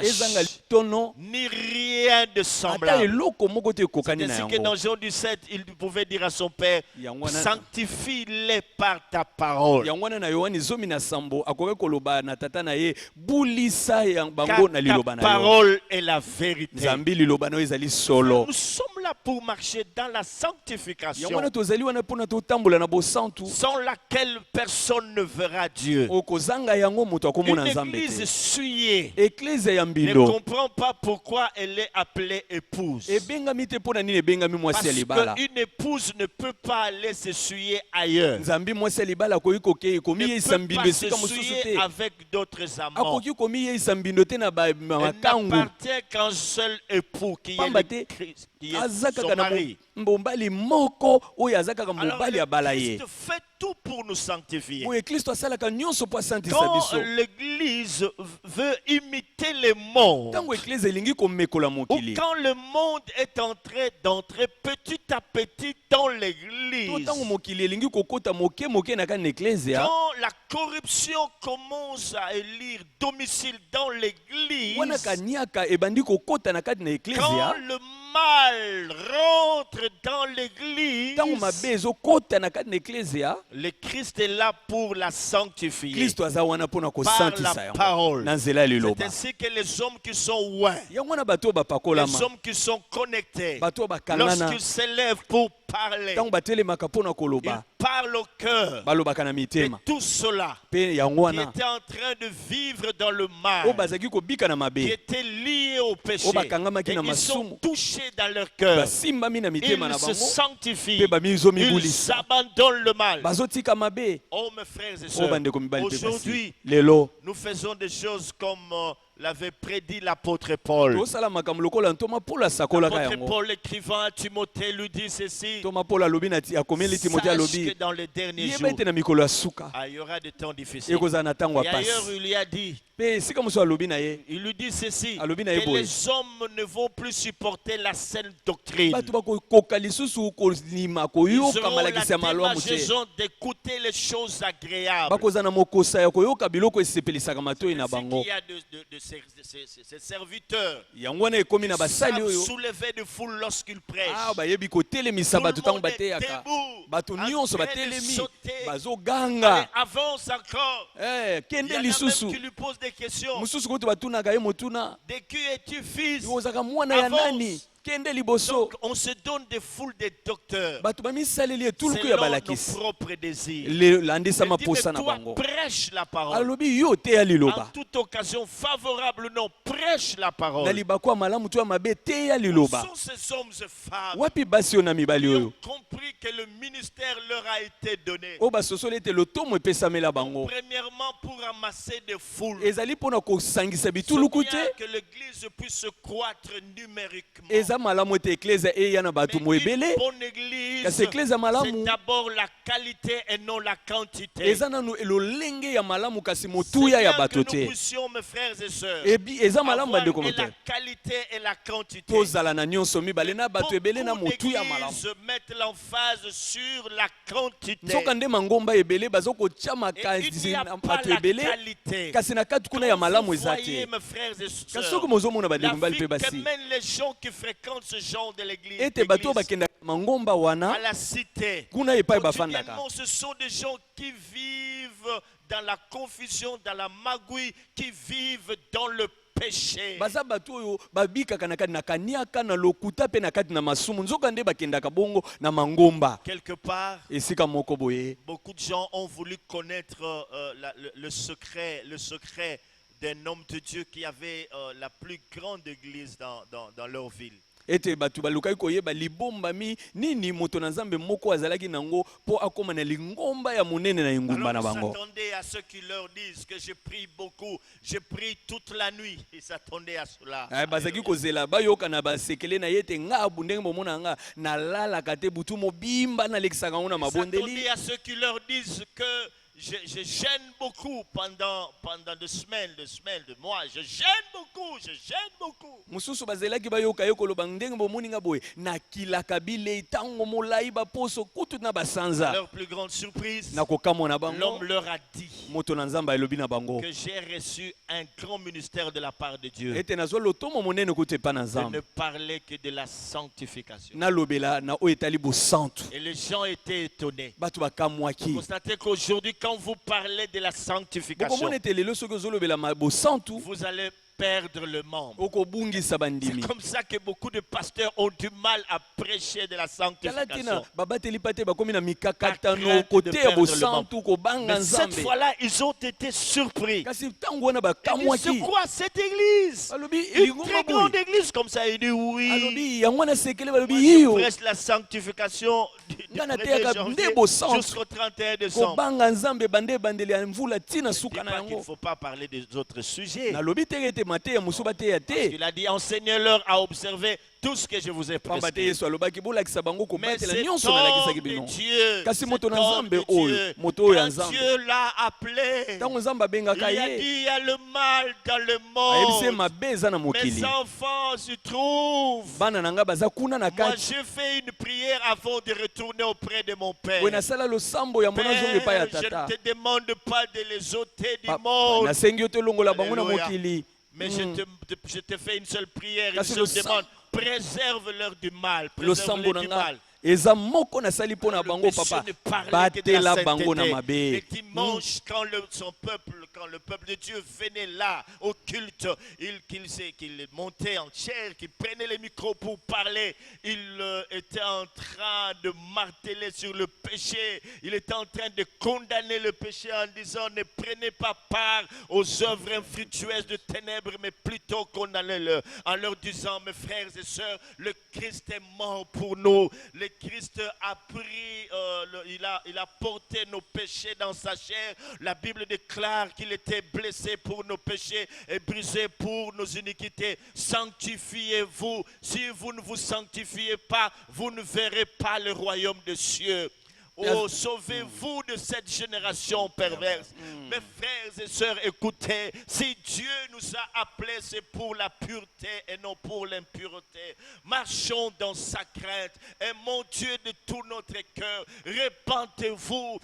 ezanga tache, litono ni rien de ata semblable. eloko moko te ekokani C'est na ainsi que dans yango Jean 17, il pouvait dire à son père, yango wana sanctifie-les par ta parole. yango wana na yohani zomi na sambo akoki koloba na tata na ye bulisa Car bango na ta liloba na yo parole est la vérité. nzambe liloba na yo ezali solo Nous sommes là pour marcher dans la yango sanctification, wana tozali wana mpona totambola na bosantu sans laquelle personne ne verra Dieu. okozanga yango moto akomona Une nzambe église te. souillée Eklezia ya ne mbindo comprend pas pourquoi elle est appelée épouse. ebengami te mpona nini ebengami mwasi Parce ya libala. qu'une épouse ne peut pas aller se souiller ailleurs. Nzambi mwasi ya libala akoki komi Ne yeisa peut mbindo pas se esika mosusu souiller te. avec d'autres amants. Akoki komi yeisa mbindo te na Elle makangu. n'appartient qu'un seul époux qui est Pamba le te Christ, qui est aza son kaka na mari. mobali moko oyo aza kaka Alors mobali le abala ye. Christ fait tout pour nous sanctifier. Oyo Kristo asalaka nyonso mpo asantisa Quand biso. l'église veut imiter le monde, Ntango eklezia elingi komekola ou mokili. quand le monde est en train d'entrer petit à petit dans To l'église, ntango mokili elingi kokota moke moke na kati na eklezia. quand la corruption commence à élire domicile dans l'église, Wana kaniaka ebandi kokota na kati na quand eklezia. le mal rentre dans l'église, Ntango mabe ezokota na kati na eklezia. le Christ est là pour la sanctifier Kristo aza wana mpona par kosantisa la yango parole. na nzela ya C'est liloba. ainsi que les hommes qui sont loin, Yango wana bato oyo les bapakolama. hommes qui sont connectés, Bato oyo bakangana. lorsqu'ils s'élèvent pour parler, Ntango batelemaka mpona ils koloba. parlent au cœur Balobaka na de mitema. tout cela Mpe yango qui wana. étaient en train de vivre dans le mal, Oyo bazalaki kobika na qui mabe. étaient liés au péché, Oh, bakangamaki et na ils sont masumu. touchés dans leur cœur. Basimbami na mitema na Ils se bango. sanctifient, Mpe bamizo ils mibulisa. abandonnent le mal. Bazotika mabe. Oh mes frères et Oyo sœurs, bandeko mibali mpe aujourd'hui basi. Lelo. nous faisons des choses comme l'avait prédit l'apôtre Paul. tosala makambo lokola ntoma Paul asakolaka L'apôtre yango. Paul écrivant à Timothée lui dit ceci: Toma Paul alobi na akomeli Timothée sache alobi. que dans les derniers Yeba jours, ete na mikolo ya suka. il y aura des temps difficiles. Ekozala na ntango Et ya ailleurs, pasi. il lui a dit, Mpe esika mosusu alobi na ye. il lui dit ceci, Alobi na ye que boye. les hommes ne vont plus supporter la saine doctrine. Bato bakokoka lisusu kolima Ils koyoka auront la malakisi ya malamu te. démangeaison d'écouter les choses agréables. Bakoza na mokosa ya koyoka biloko esepelisaka matoi na C'est bango. qu'il y a de ces serviteurs Yango wana ekomi na qui basali savent oyo. soulever de foule lorsqu'ils prêchent. Ah bayebi kotelemisa Tout le bato ntango monde est bateyaka. debout, Bato en nyonso train de batelemi. sauter. Allez, Bazoganga. avance encore. Il y Kende en a même lisusu. qui lui posent des questions. Mosusu koto batunaka ye motuna. De qui es-tu fils? Ozaka mwana ya Avance. nani? Kende liboso. Donc on se donne des foules de docteurs Bato bamisaleli etuluku ya selon nos balakisi. propres désirs. Landisa Il dit, maposa mais na toi, bango. prêche la parole. Alobi yo te ya En liloba. toute occasion favorable, non, prêche la Na parole. libako ya malamu to ya mabe te ya Où liloba. sont ces hommes et femmes Wapi basi yo na mibali qui ont oyo? compris que le ministère leur a été donné? Oyo basosoli ete lotomo epesamela bango. Premièrement, pour ramasser des foules. Ezali mpona kosangisa C'est bituluku bien te. que l'église puisse croître numériquement. Eza malamu ete eklezia eya na bato Mais mo une ebele. bonne église, Kasi eklezia c'est malamu d'abord la qualité et non la quantité. eza nanu elolenge ya malamu kasi C'est motuya ya bien que bato nous te. puissions, mes frères et sœurs, Eza malamu avoir bandeko et la moto. qualité et la quantité. Tozala na nyonso mibale na bato ebele na Beaucoup motuya malamu. d'églises mettent l'emphase sur la quantité. Nzoka nde mangomba ebele bazokotia Et il makasi n'y a na pas bato la ebele. qualité. Kasi na kati kuna ya malamu Vous eza voyez, te. mes frères et Kasi sœurs, soki mozomona la bandeko mibali vie mpe que basi. mènent les gens qui fréquentent ce genre de l'église, Ete bato oyo bakenda mangomba wana à la cité, kuna epai bafandaka. quotidiennement, ce sont des gens qui vivent dans la confusion, dans la magouille, qui vivent dans le péché. baza bato oyo babikaka na kati na kaniaka na lokuta mpe na kati na masumu nzoka nde bakendaka bongo na mangomba Quelque part, esika moko boye. beaucoup de gens ont voulu connaître le secret d'un homme de Dieu qui avait la plus grande église dans leur ville. Ete bato balukaki koyeba libombami nini moto na nzambe moko azalaki nango mpo akoma na lingomba ya monene na engumba na Alors, bango. ils s'attendaient à ceux qui leur disent que je prie beaucoup, je prie toute la nuit. Ils s'attendaient à cela. Bazaki kozela bayoka na basekele na ye te nga abundenge bomona nga nalalaka te butu mobimba nalekisaka ngo na Ils mabondeli. s'attendaient à ceux qui leur disent que je gêne beaucoup pendant 2 semaines, de mois. Je gêne beaucoup. Mosusu bazelaki bayoka ye koloba ndenge bomoni nga boye nakilaka bilei ntango molai baposo kutu na À basanza leur plus grande surprise, na kokamwa na bango. l'homme leur a dit Moto na nzambe elobi na bango que j'ai reçu un grand ministère de la part de Dieu. ete nazwa lotomo monene kutu epa na Je nzambe ne parlais que de la sanctification. nalobela na oyo etali bosantu. Et les gens étaient étonnés. Bato bakamwaki. Constatez qu'aujourd'hui, quand vous parlez de la sanctification, bokomona ete lelo soki ozolobela bosantu vous allez perdre le membre. okobungisa C'est bandimi comme ça que beaucoup de pasteurs ont du mal à prêcher de la tala tina sanctification. babateli pa te bakomi na Par mikakatano crainte de koteya perdre le bosantu kobanga Mais cette nzambe fois-là, ils ont été surpris. kasi ntango wana Ils disent, c'est bakamwaki quoi cette église? balobi Une elingo très grande maboyi église comme ça. Il dit oui. alobi yango wana sekele balobi Moi, je iyo prêche la sanctification du Nga 1er nateyaka janvier nde bosantu jusqu'au 31 décembre. kobanga nzambe bande ebandeli ya mvula ntina Je ne dis suka na pas qu'il ne yango faut pas parler des autres sujets. nalobi teke ete mateya mosusu bateya te Il a dit, enseignez-leur à observer tout ce que je vous ai pamba te prescrit. yesu alobaki bolakisa bango Mais kobatela cet nyonso homme nalakisaki de bino Dieu, kasi cet moto na homme nzambe de oyo Dieu, moto oyo ya quand nzambe Dieu l'a appelé, ntango nzambe il abengaka a ye dit, il y a le mal dans le ayebisi ye monde. mabe eza na Mes mokili enfants se trouvent. bana na ngai baza kuna na Moi, kati j'ai fait une prière avant de retourner auprès de mon Père. boye nasala losambo ya mwana zongo epai ya Père, je tata ne te demande pas de les ôter du monde, nasengi yo te longola bango na Alléluia. mokili mais je te fais une seule prière, une Kasi seule le sang- demande. Préserve-leur du mal. losambo Préserve-les na du nga mal. eza moko nasali mpo na Le bango monsieur papa ne parlait que de la batela bango na sainteté. mabe Les dimanches, quand le peuple de Dieu venait là au culte, qu'il montait en chair, qu'il prenait les micros pour parler, il était en train de marteler sur le péché. Il était en train de condamner le péché en disant, ne prenez pas part aux œuvres infructueuses de ténèbres, mais plutôt condamnez-le. En leur disant, mes frères et sœurs, le Christ est mort pour nous. Le Christ a pris, il a porté nos péchés dans sa chair. La Bible déclare qu'il était blessé pour nos péchés et brisé pour nos iniquités. Sanctifiez-vous. Si vous ne vous sanctifiez pas, vous ne verrez pas le royaume des cieux. Oh, sauvez-vous de cette génération perverse. Mes frères et sœurs, écoutez, si Dieu nous a appelés, c'est pour la pureté et non pour l'impureté. Marchons dans sa crainte. Aimons Dieu de tout notre cœur. Repentez-vous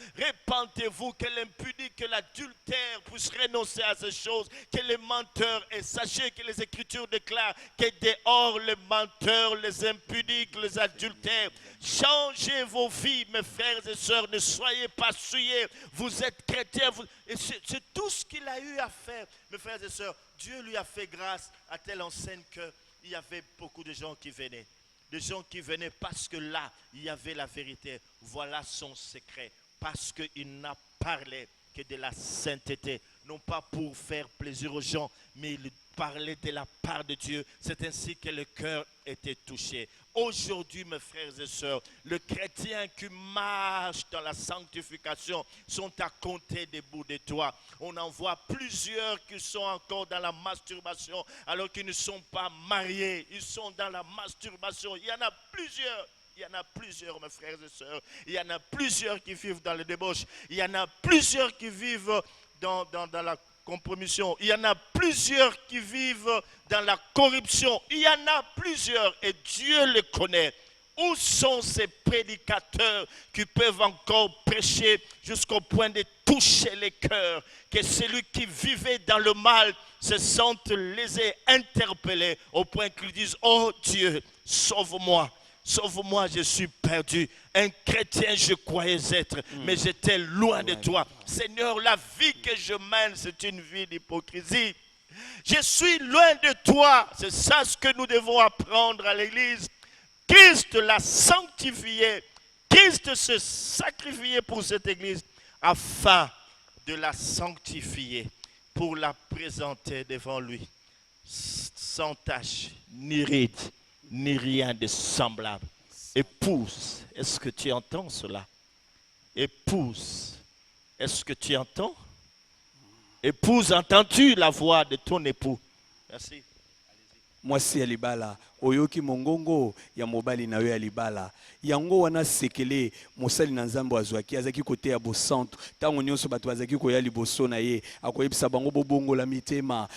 que l'impudique, que l'adultère puisse renoncer à ces choses, que les menteurs, et sachez que les Écritures déclarent que dehors les menteurs, les impudiques, les adultères. Changez vos vies, mes frères et sœurs, ne soyez pas souillés. Vous êtes chrétiens. Et c'est tout ce qu'il a eu à faire, mes frères et sœurs. Dieu lui a fait grâce à telle enseigne qu'il y avait beaucoup de gens qui venaient. Des gens qui venaient parce que là, il y avait la vérité. Voilà son secret. Parce qu'il n'a parlé que de la sainteté. Non pas pour faire plaisir aux gens, mais il parlait de la part de Dieu. C'est ainsi que le cœur était touché. Aujourd'hui, mes frères et sœurs, les chrétiens qui marchent dans la sanctification sont à compter debout de toi. On en voit plusieurs qui sont encore dans la masturbation alors qu'ils ne sont pas mariés. Ils sont dans la masturbation. Il y en a plusieurs. Il y en a plusieurs, mes frères et sœurs. Il y en a plusieurs qui vivent dans le débauche. Il y en a plusieurs qui vivent dans la compromission. Il y en a plusieurs qui vivent dans la corruption. Il y en a plusieurs et Dieu les connaît. Où sont ces prédicateurs qui peuvent encore prêcher jusqu'au point de toucher les cœurs, que celui qui vivait dans le mal se sente lésé, interpellé, au point qu'ils disent, oh Dieu, sauve-moi. Sauve-moi, je suis perdu. Un chrétien, je croyais être, mais j'étais loin de toi. Seigneur, la vie que je mène, c'est une vie d'hypocrisie. Je suis loin de toi. C'est ça ce que nous devons apprendre à l'église. Christ l'a sanctifié. Christ se sacrifiait pour cette église afin de la sanctifier, pour la présenter devant lui, sans tache, ni ride, ni rien de semblable. Épouse, est-ce que tu entends cela? Épouse, est-ce que tu entends? Épouse, entends-tu la voix de ton époux? Merci. mwasi ya libala oyoki mongongo ya mobali na yo ya libala yango wana sekele mosali na nzambe azwaki azaki kote ya bosantu tango nyonso bato bazaki koya liboso na ye akoyebisa bango bobongola mitema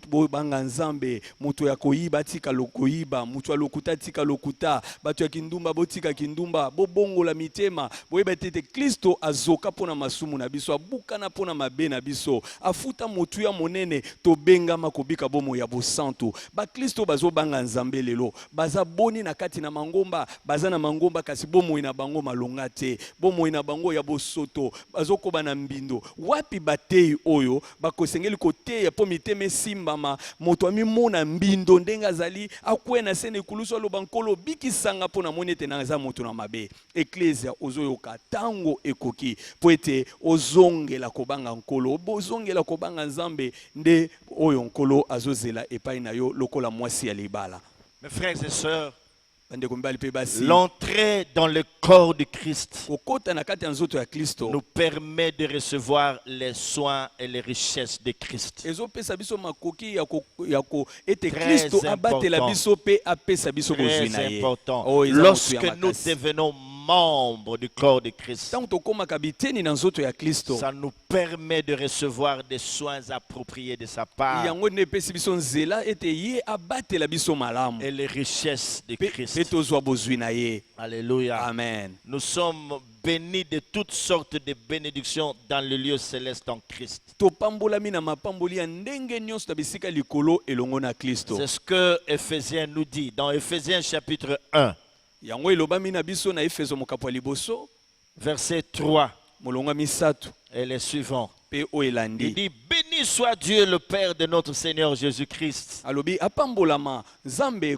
bobanga nzambe moto ya koyiba tika lokoyiba moto ya lokuta tika lokuta bato ya kindumba botika kindumba bobongola mitema boyeba tete Kristo azoka mpona masumu na biso abukana mpona mabe na biso afuta motu ya monene tobengama kobika bomo ya bosantu ba Kristo bazobanga nzambe nzambe lelo baza boni na kati na mangomba baza na mangomba kasi bomoi na bango malonga te bomoi na bango ya bosoto bazokoba na mbindo wapi batei oyo bakosengeli koteya po miteme simbama moto amimona mbindo ndenge azali akwena sene kuluso aloba nkolo bikisanga po na moni ete naza moto na mabe eklesia ozoyoka tango ekoki po ete ozongela kobanga nkolo bozongela kobanga nzambe nde oyo nkolo azozela epai na yo lokola mwasi ya libala. Mes frères et sœurs, bandeko mibali mpe basi l'entrée dans le corps de Christ kokota na kati ya nzoto ya Kristo nous permet de recevoir les soins et les richesses de Christ. ezopesa biso makoki ya ko ete Très Kristo abatela important. biso pe apesa biso kozwi na Très ye. important. Oh, eza motu ya Lorsque nous makasi. devenons membres du corps de Christ, Tango tokomaka biteni na nzoto ya Kristo ça nous permet de recevoir des soins appropriés de sa part yango nde epesi biso nzela ete ye abatela biso malamu et les richesses de pe Christ. tozwa bozwi na ye. Alléluia. Amen. Nous sommes bénis de toutes sortes de bénédictions dans le lieu céleste en Christ. topambolami na mapamboli ya ndenge nyonso na bisika likolo elongo na Kristo. C'est ce que Éphésiens nous dit dans Éphésiens chapitre 1, Yango elobami na biso na Efeso mokapo ya liboso verset 3 molonga misatu et les suivants. pe o Il elandi. dit, béni soit Dieu le Père de notre Seigneur Jésus-Christ, Alobi apambolama nzambe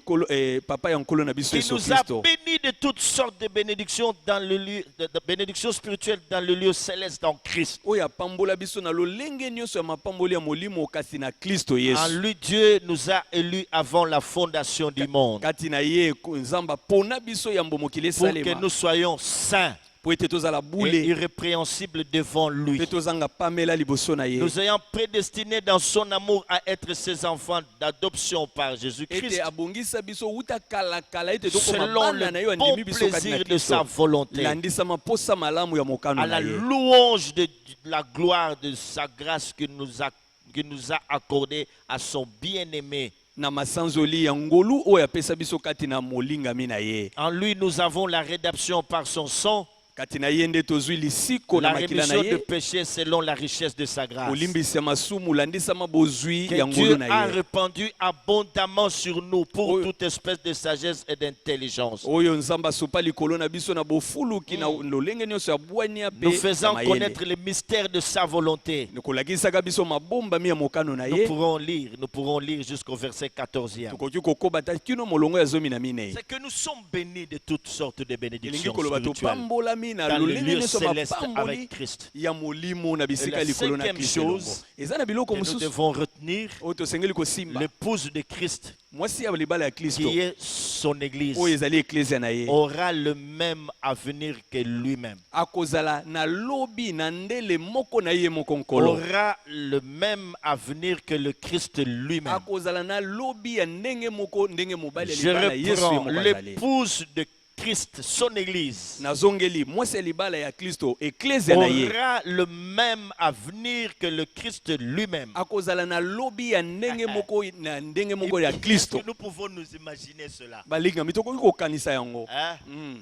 papa ya nkolo na biso qui Yesu nous a Kristo bénis de toutes sortes de bénédictions dans le lieu, de bénédictions spirituelles dans le lieu céleste en Christ. oyo apambola biso na lolenge nyonso ya mapamboli ya molimo kasi na Kristo En Yesu. lui, Dieu nous a élus avant la fondation du monde Kati na ye nzamba pona biso ya mbomokili pour que esalema nous soyons saints po ete tozala et bule irrépréhensibles devant lui. pe tozanga pamela liboso na ye Nous ayons prédestinés dans son amour à être ses enfants d'adoption par Jésus-Christ, ete abongisa biso uta kalakala ete tokoma selon bana na yo le bon andimi biso kati na plaisir de sa Kristo volonté, landisama posa malamu ya mokano à na la ye louange de la gloire de sa grâce qui nous a accordé à son bien-aimé. na masanzoli ya ngolu oyo apesa biso kati na molingami na ye. En lui, nous avons la rédemption par son sang, Kati na ye nde tozwi lisiko la na makila na rémission de ye péché selon la richesse de sa grâce, olimbisi ya masumu landisama bozwi que ya Dieu ngolu na a ye répandu abondamment sur nous pour Oui. toute espèce de sagesse et d'intelligence, oyo nzambe asopa likolo na biso na bofuluki na lolenge nyonso ya bwania pe nous na faisant mayele. connaître le mystère de sa volonté. kolakisaka biso mabombami ya mokano na Nous ye pourrons lire jusqu'au verset 14e. tokoki kokoba ta kino molongo ya zomi na minei C'est que nous sommes bénis de toutes sortes de elingi bénédictions koloba spirituelles topambolami na dans le lolenge lieu nyonso céleste mapamboli avec Christ. ya molimo na bisika Et la likolo na cinquième Kristo chose elongo. eza na biloko Que nous mosusu devons retenir oyo tosengeli kosimba l'épouse de Christ, mwasi ya libala ya Kristo qui est son église, oyo ezali eklesia na ye aura le même avenir que lui-même. akozala na lobi na ndele moko na ye moko nkolo Aura le même avenir que le Christ lui-même. akozala na lobi ya ndenge moko ndenge mobali ya Je libala ya Yesu ye reprends moko azali l'épouse de Christ, son église, nazongeli mwasi ya libala ya Kristo eklesia na ye aura le même avenir que le Christ lui-même. akozala na lobi ya ndenge moko na ndenge moko ya Est-ce Kristo que nous pouvons nous imaginer cela? balingami tokoki kokanisa yango Hein? Mm.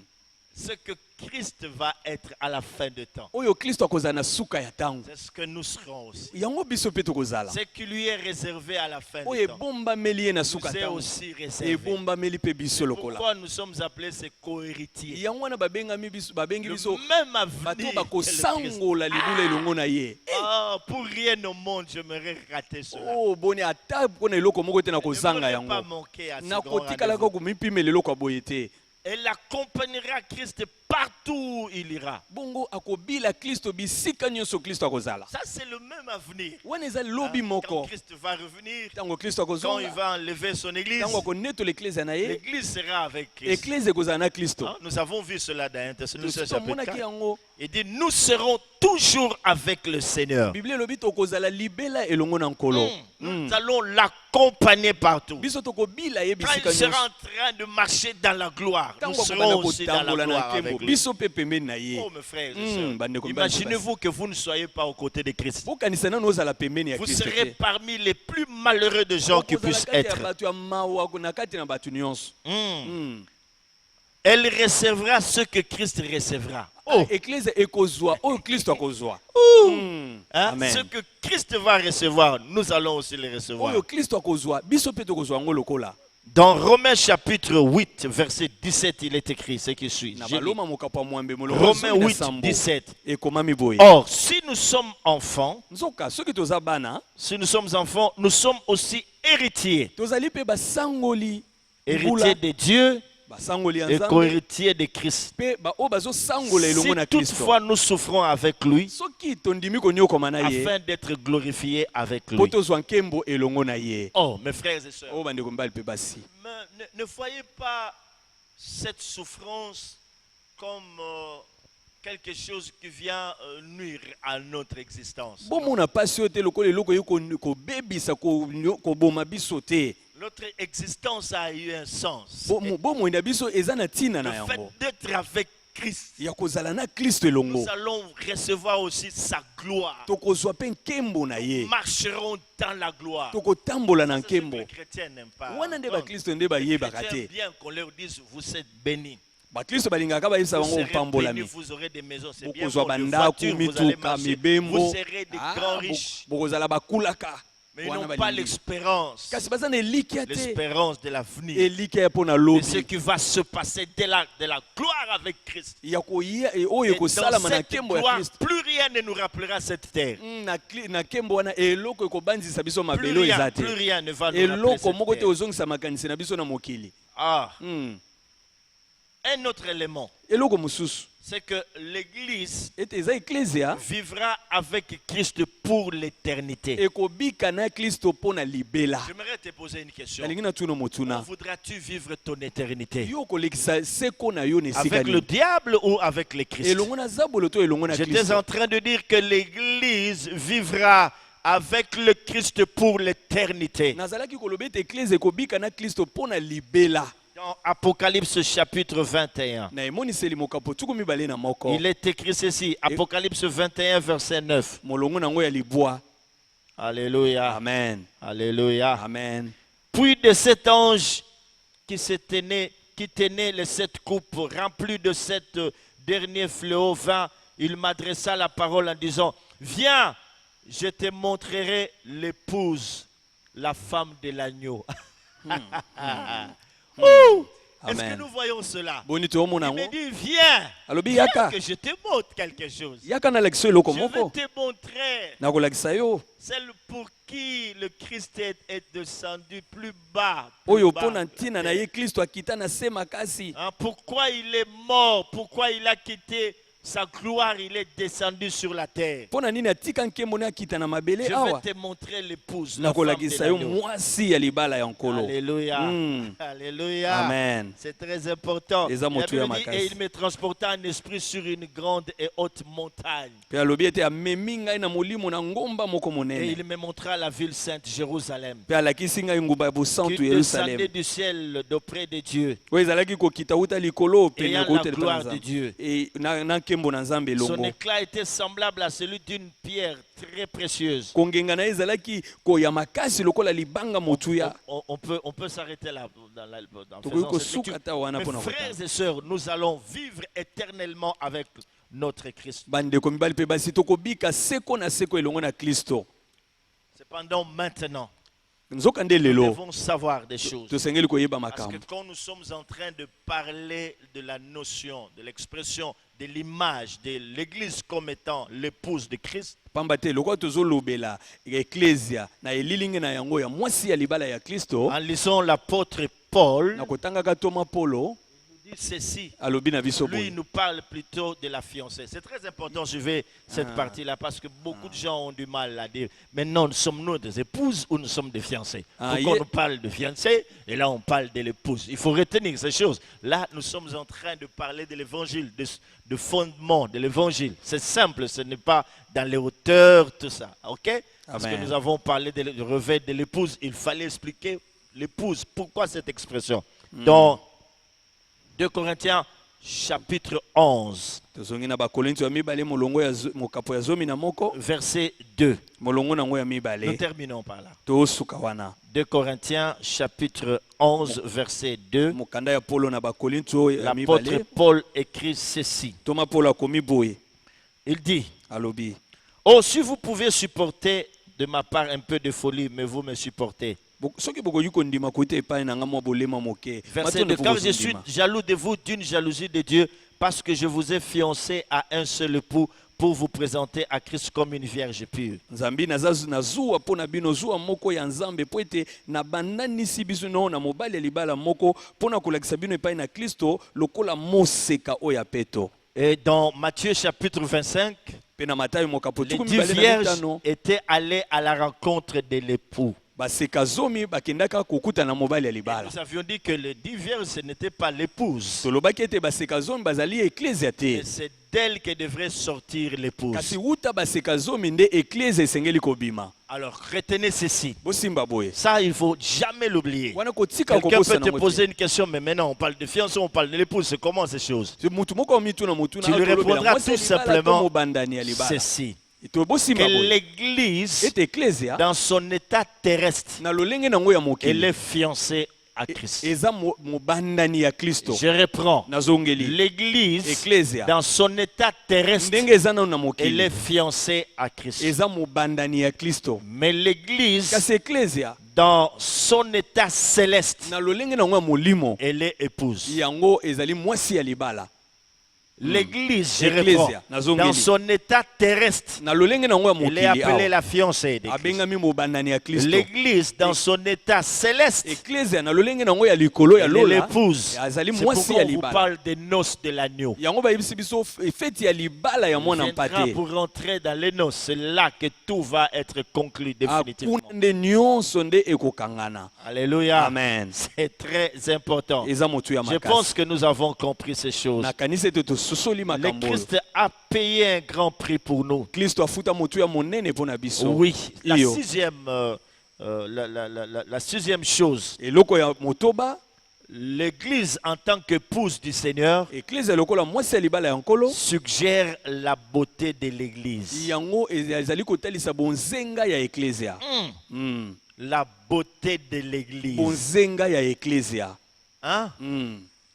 Ce que Christ va être à la fin de temps, oyo Kristo akozala na suka ya ntango c'est ce que nous serons aussi. yango biso mpe tokozala Ce qui lui est réservé à la fin oyo du temps, ebombameli ye na nous suka est ntango aussi réservé. ebombameli mpe biso lokola Pourquoi nous sommes appelés ces co-héritiers? yango wana babengi biso Le même bato avenir que le Christ. bakosangola libula elongo na ye Ah, pour rien au monde, j'aimerais rater cela. oh boni ata mpona eloko moko te na Je ne kozanga voudrais pas yango manquer à ce grand nakotikalaka rendez-vous. komipimela eloko ya boye te Elle accompagnera Christ partout où il ira. bongo akobila Kristo bisika nyonso Kristo akozala Ça, c'est le même avenir. wana eza lobi Quand moko Christ va revenir, ntango Kristo quand il akozonga va enlever son église, ntango akonetola eklesia na ye l'église sera avec Christ. eklesia ekozala na Kristo Hein, nous avons vu cela dans 1 Thessaloniciens mosusu chapitre amonaki 4. yango Il dit, nous serons toujours avec le Seigneur. biblia elobi tokozala libela elongo na nkolo Nous allons l'accompagner partout. biso tokobila ye Quand bisika il sera nyonso en train de marcher dans la gloire, nous ntango serons akobanda aussi dans la kotambola na gloire nkembo avec lui. biso mpe pembeni na ye Oh mes frères et sœurs, bandeko mibali imaginez-vous que vous ne soyez pas aux côtés de Christ. bokanisa nanu ozala pembeni ya Vous Kristo serez te parmi les plus malheureux de gens qui okozala puissent kati ya être. bato ya mawa na kati na bato nyonso Elle recevra ce que Christ recevra. Oh, eklesia ekozwa oyo Kristo akozwa hein, Amen. ce que Christ va recevoir, nous allons aussi le recevoir. oyo Kristo akozwa biso mpe tokozwa yango lokola Dans Romains chapitre 8, verset 17, il est écrit ce qui suit. Na J'ai lu. baloma mokapa mwambe Romains 8, 17. ekomami boye. Or, si nous sommes enfants, Nzoka soki toza bana si nous sommes enfants, nous sommes aussi héritiers. tozali pe basangoli Héritiers de Dieu basangoli ya et Nzambe co-héritiers de Christ. pe baoyo bazosangola elongo Si na Kristo. toutefois nous souffrons avec lui, Soki tondimi konyokoma na ye afin d'être glorifiés avec po lui. tozwa nkembo elongo na ye. Oh, mes frères et sœurs, Oyo bandeko mibali pe basi. ne voyez pas cette souffrance comme quelque chose qui vient nuire à notre existence. Bomona pasi oyo te lokola eloko ye kobebisa koboma biso te. Notre existence a eu un sens. Bomoi na biso eza na ntina Le na fait yango d'être avec Christ, ya kozala na Kristo elongo. nous allons recevoir aussi sa gloire. Tokozwa pe nkembo na ye. Nous marcherons dans la gloire. Tokotambola na C'est ce que nkembo. les chrétiens n'aiment pas. Wana nde Donc, bakristo nde les bayebaka chrétiens te. bien qu'on leur dise vous êtes bénis. Bakristo balingaka bayebisa Vous bango serez bénis, opambolami. vous aurez des maisons, c'est bien Bokozwa bon, de bandako voitures, vous allez mituka marcher. mibembo. Vous serez des grands riches. Bokozala bakulaka. Mais ils Wana n'ont pas balingi. l'espérance. Kasi baza na elikia te. L'espérance de l'avenir. Elikia ya mpo na De ce lobi. qui va se passer de la gloire avec Christ. Ya koya oyo Et dans ekosalama na cette nkembo ya gloire, Kristo. plus rien ne nous rappellera cette terre. Na nkembo wana eloko ekobandisa biso Plus mabele oyo eza te. plus rien ne va nous rappeler Eloko moko cette te terre. ozongisa makanisi na biso na mokili. Ah, Mm. un autre élément, Eloko mosusu c'est que l'Église ete eza eklesia vivra avec Christ pour l'éternité. ekobika na Kristo mpo na libela. J'aimerais te poser une question. Nalingi na tuna Où motuna. voudras-tu vivre ton éternité? Yo kolekisa seko na yo na esika Avec le nini? diable ou avec le Christ? Elongo na zabolo to elongo na J'étais Kristo. en train de dire que l'Église vivra avec le Christ pour l'éternité. Nazalaki koloba ete eklesia ekobika na Kristo mpo na libela. Dans Apocalypse chapitre 21, Na emoniseli mokapo tuku mibale na moko. il est écrit ceci, Apocalypse 21, verset 9. Molongo nango ya libwa. Alléluia. Amen. Alléluia. Amen. Puis de cet ange qui tenait les 7 coupes remplies de 7 derniers fléaux vint, il m'adressa la parole en disant, viens, je te montrerai l'épouse, la femme de l'agneau. Ouh! Est-ce que Amen. nous voyons cela? Boni to mona Il me ngo. dit, viens, Alobi viens yaka. que je te montre quelque chose. Yaka na lakisa eloko Je vais moko. te montrer Na kolakisa yo. celle pour qui le Christ est descendu plus bas. Oyo Plus mpo bas. na ntina na ye Kristo akita na se makasi. Hein, pourquoi il est mort? Pourquoi il a quitté sa gloire? Il est descendu sur la terre. Mpo na nini atika nkembo ne akita na mabele Je vais awa. te montrer l'épouse. Na La femme de kolakisa yo l'agneau. mwasi ya libala ya nkolo. Alléluia. Mm. Alléluia. Amen. C'est très important. Les hommes La ont tué Bible dit, Makasi. et il me transporta en esprit sur une grande et haute montagne. Pe alobi ete amemi ngai na molimo na ngomba moko Et monene. il me montra la ville sainte Jérusalem, Pe alakisi ngai nguba ya qui bosantu descendait Yerusalem. du ciel d'auprès de Dieu. Oyo ezalaki kokita wuta likolo pene Ayant kouta la gloire de Dieu. na nkembo na Nzambe Son elongo. éclat était semblable à celui d'une pierre très précieuse. Kongenga na ye ezalaki koya makasi lokola libanga motuya. On peut s'arrêter là dans Tokoki faisant cette kosuka lecture. ta wana Mes mpona frères kotanga. et sœurs, nous allons vivre éternellement avec notre Christ. Bandeko mibali pe basi tokobika seko na seko elongo na Kristo. Cependant, maintenant, Nzokande nous lelo devons savoir des choses. tosengeli koyeba Parce que makambo. quand nous sommes en train de parler de la notion, de l'expression, de l'image de l'Église comme étant l'épouse de Christ, Pamba te lokola tozolobela eklesia na elilingi na yango ya mwasi ya libala ya Kristo. en lisant l'apôtre Paul, Na kotangaka Toma Polo il dit ceci. alobi na biso Lui, il boye. nous parle plutôt de la fiancée. C'est très important, je vais cette partie-là, parce que beaucoup de gens ont du mal à dire, maintenant, sommes-nous des épouses ou nous sommes des fiancés? Ah, Donc, on yeah. nous parle de fiancée, et là, on parle de l'épouse. Il faut retenir ces choses. Là, nous sommes en train de parler de l'évangile, de fondement de l'évangile. C'est simple, ce n'est pas dans les hauteurs, tout ça. OK? Parce que Amen. nous avons parlé du revêt de l'épouse. Il fallait expliquer l'épouse. Pourquoi cette expression? Dans 2 Corinthiens chapitre 11, Tozongi na bakorinto ya mibale molongo ya mokapo ya zomi na moko verset 2. molongo nango ya Nous mibale terminons par là. tosuka wana. 2 Corinthiens chapitre 11, verset 2. Mokanda ya Polo na bakorinto ya L'apôtre mibale. Paul écrit ceci. Toma Polo akomi boye Il dit, alobi. oh, si vous pouvez supporter de ma part un peu de folie, mais vous me supportez. soki bokoki kondima kote epai na nga mwa bolema moke Verset 2. Car je suis jaloux de vous d'une jalousie de Dieu, parce que je vous ai fiancé à un seul époux pour vous présenter à Christ comme une vierge pure. nzambi nazuwa mpo na bino zuwa moko ya nzambe po ete nabandanisi biso no na mobali ya libala moko mpo na kolakisa bino epai na Kristo lokola moseka oyo ya peto. Et dans Matthieu chapitre 25, Pe na Matayo mokapo les tuku 10 mibale na vierges mitano étaient allées à la rencontre de l'époux. baseka zomi bakendaka kokuta na mobali ya libala. Nous avions dit que les 10 vierges, ce n'était pas l'épouse. Tolobaki ete baseka zomi bazali eklezia te. Et c'est d'elle que devrait sortir l'épouse. Kasi wuta baseka zomi nde eklezia esengeli kobima. Alors retenez ceci. Bosimba boye. Ça, il ne faut jamais l'oublier. Wana kotika Quelqu'un kokosa peut na te moto. poser une question, mais maintenant on parle de fiancé, on parle de l'épouse. C'est comment ces choses? Mutu moko mitu na mutu na Tu lui répondras tout simplement mobandani ya libala. ceci. To bosimba Que boye. l'église, Ete eklezia dans son état terrestre, na lolenge nango ya elle mokili est fiancée à Christ. eza mobandani ya Kristo. Je reprends. Nazongeli. L'église, Eklezia dans son état terrestre, ndenge eza nano na elle mokili est fiancée à Christ. eza mobandani ya Kristo. Mais l'église, Kasi eklezia dans son état céleste, na lolenge nango ya molimo elle est épouse. yango ezali mwasi ya libala. L'église, je Ecclesia, reprends, nazongeli. dans son état terrestre, Na lolenge nango ya elle est mokili appelée awa la fiancée de Christ. abengami mobandani ya Kristo. L'église, dans son état céleste, Eklezia na lolenge nango ya likolo ya elle est lola l'épouse. azali C'est mwasi pourquoi ya on vous libala. parle des noces de l'agneau. Yango bayebisi biso feti ya libala ya On mwana viendra mpate. pour rentrer dans les noces. C'est là que tout va être conclu définitivement. Akuna nde nyonso nde ekokangana. Alléluia. Amen. C'est très important. Eza motu ya Je pense makasi. que nous avons compris ces choses. Nakanisi ete tososoli Le makambo oyo. Christ a payé un grand prix pour nous. Kristo afuta motu ya monene mpo na biso. Oui, la Iyo. sixième chose, Eloko ya motoba, l'Église en tant qu'épouse du Seigneur eklezia lokola mwasi ya libala ya nkolo, suggère la beauté de l'Église. yango ezali kotalisa bonzenga ya eklezia. La beauté de l'Église. Bonzenga ya eklezia. Hein?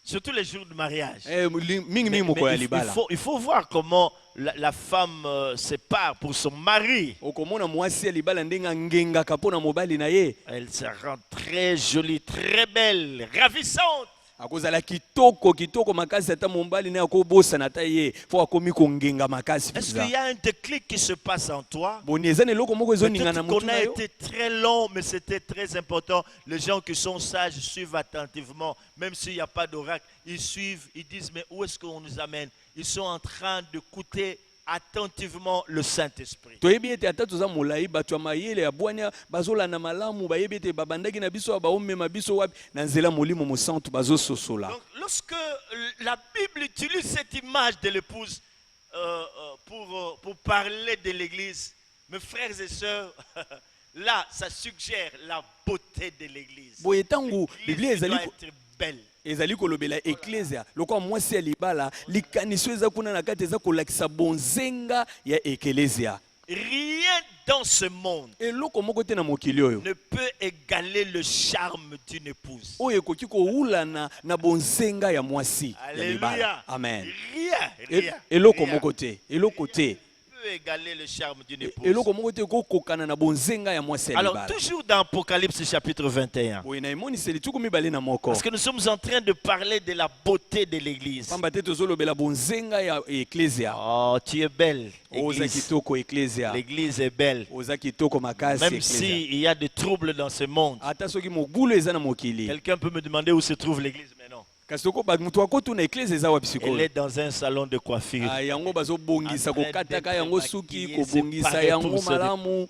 Surtout les jours de mariage. Mingi mingi Mais moko ya libala. il faut voir comment la femme se part pour son mari. Okomona mwasi ya libala ndenga ngengaka mpo na mobali na ye. Elle se rend très jolie, très belle, ravissante. Akozala kitoko kitoko makasi ata mobali na akobosa na ta ye fo akomi kongenga makasi Est-ce peza. qu'il y a un déclic qui se passe en toi? Boni eza eloko moko ezoninga na Peut-être motu qu'on na a yo. été très long, mais c'était très important. Les gens qui sont sages suivent attentivement, même s'il n'y a pas d'oracle, ils suivent, ils disent mais où est-ce qu'on nous amène? Ils sont en train d'écouter attentivement le Saint-Esprit. Toyebi ete ata toza molai bato ya mayele ya bwania bazolanda malamu bayebi ete babandaki na biso baomema biso wapi na nzela molimo mosantu bazososola. Donc lorsque la Bible utilise cette image de l'épouse pour parler de l'Église, mes frères et sœurs, là ça suggère la beauté de l'Église. Boye tangu Biblia L'Église ezali doit être belle. ezali kolobela eklezia lokola mwasi ya libala likaniso eza kuna na kati eza kolakisa bonzenga ya eklezia. Rien dans ce monde Eloko moko te na mokili oyo ne peut égaler le charme d'une épouse. oyo ekoki kowulana na bonzenga ya mwasi ya libala. Alléluia. Amen. Rien. Eloko Rien moko te, eloko te, peut égaler le charme d'une épouse. eloko moko te kokokana na bonzenga ya mwasi ya Alors, libala. toujours dans Apocalypse chapitre 21, Boye na emoniseli tuku mibale na moko. parce que nous sommes en train de parler de la beauté de l'Église. Pamba te tozolobela bonzenga ya eklezia. Oh, tu es belle, Oza Église. kitoko eklezia. L'Église est belle. Oza kitoko makasi Même eklezia. s'il y a des troubles dans ce monde. Ata soki mobulu eza na mokili. Quelqu'un peut me demander où se trouve l'Église, mais non. Kasi toko ba mutu akotuna eklezia eza wapi Elle sikoyo? est dans un salon de coiffure. Ah, yango bazobongisa En train kokataka d'être yango suki maquillée, kobongisa séparée yango pour se- malamu.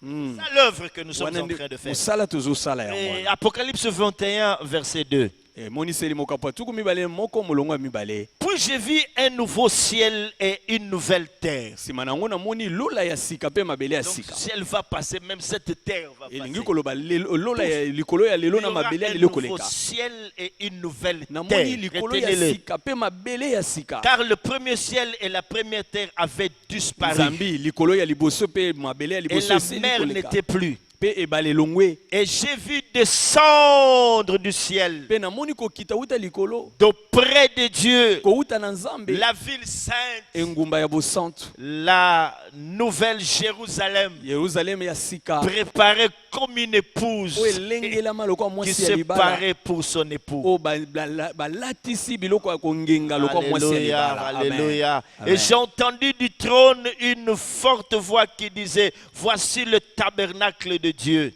C'est ça l'œuvre que nous sommes Wana en nde train de faire. mosala tozosala yango Et wana. Apocalypse 21, verset 2. Emoniseli mokapo tuku mibale moko molongo ya mibale. Puis j'ai vu un nouveau ciel et une nouvelle terre. Nsima nango namoni lola ya sika pe mabele ya Donc sika. si elle va passer, même cette terre va passer. Elingi koloba lola ya likolo ya Il lelo y na aura mabele ya un lelo nouveau koleka. ciel et une nouvelle Namoni terre. likolo ya Retenez-le. sika pe mabele ya sika. Car le premier ciel et la première terre avaient disparu. Zambi likolo ya liboso pe mabele ya Et liboso la esili mer koleka. n'était plus. Pe ebale longwe. Et j'ai vu descendre du ciel, Pe namoni kokita uta likolo. d'auprès de Dieu, Kouta na nzambe. la ville sainte, Engumba ya bosantu. la nouvelle Jérusalem, Yerusalemu ya sika préparée comme une épouse oyo elengelama lokola qui mwasi ya se libala paraît pour son époux. oyo balatisi biloko ya kongenga lokola mwasi ya Alléluia, libala. alléluia. Amen. Et j'ai entendu du trône une forte voix qui disait, voici le tabernacle de Dieu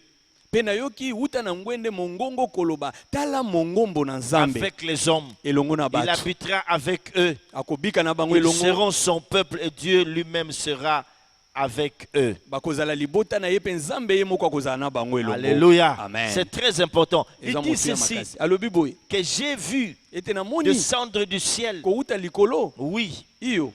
mpe nayoki wuta na ngwende mongongo koloba tala mongombo na nzambe avec les hommes. elongo na Il bato habitera avec eux. akobika na bango Ils elongo seront son peuple et Dieu lui-même sera avec eux. bakozala libota na ye mpe nzambe ye moko akozala na bango elongo. Alléluia. Amen. C'est très important. Il Eza dit motu ya ceci, makasi. alobi boye que j'ai vu ete namoni descendre du ciel. kowuta likolo Oui, iyo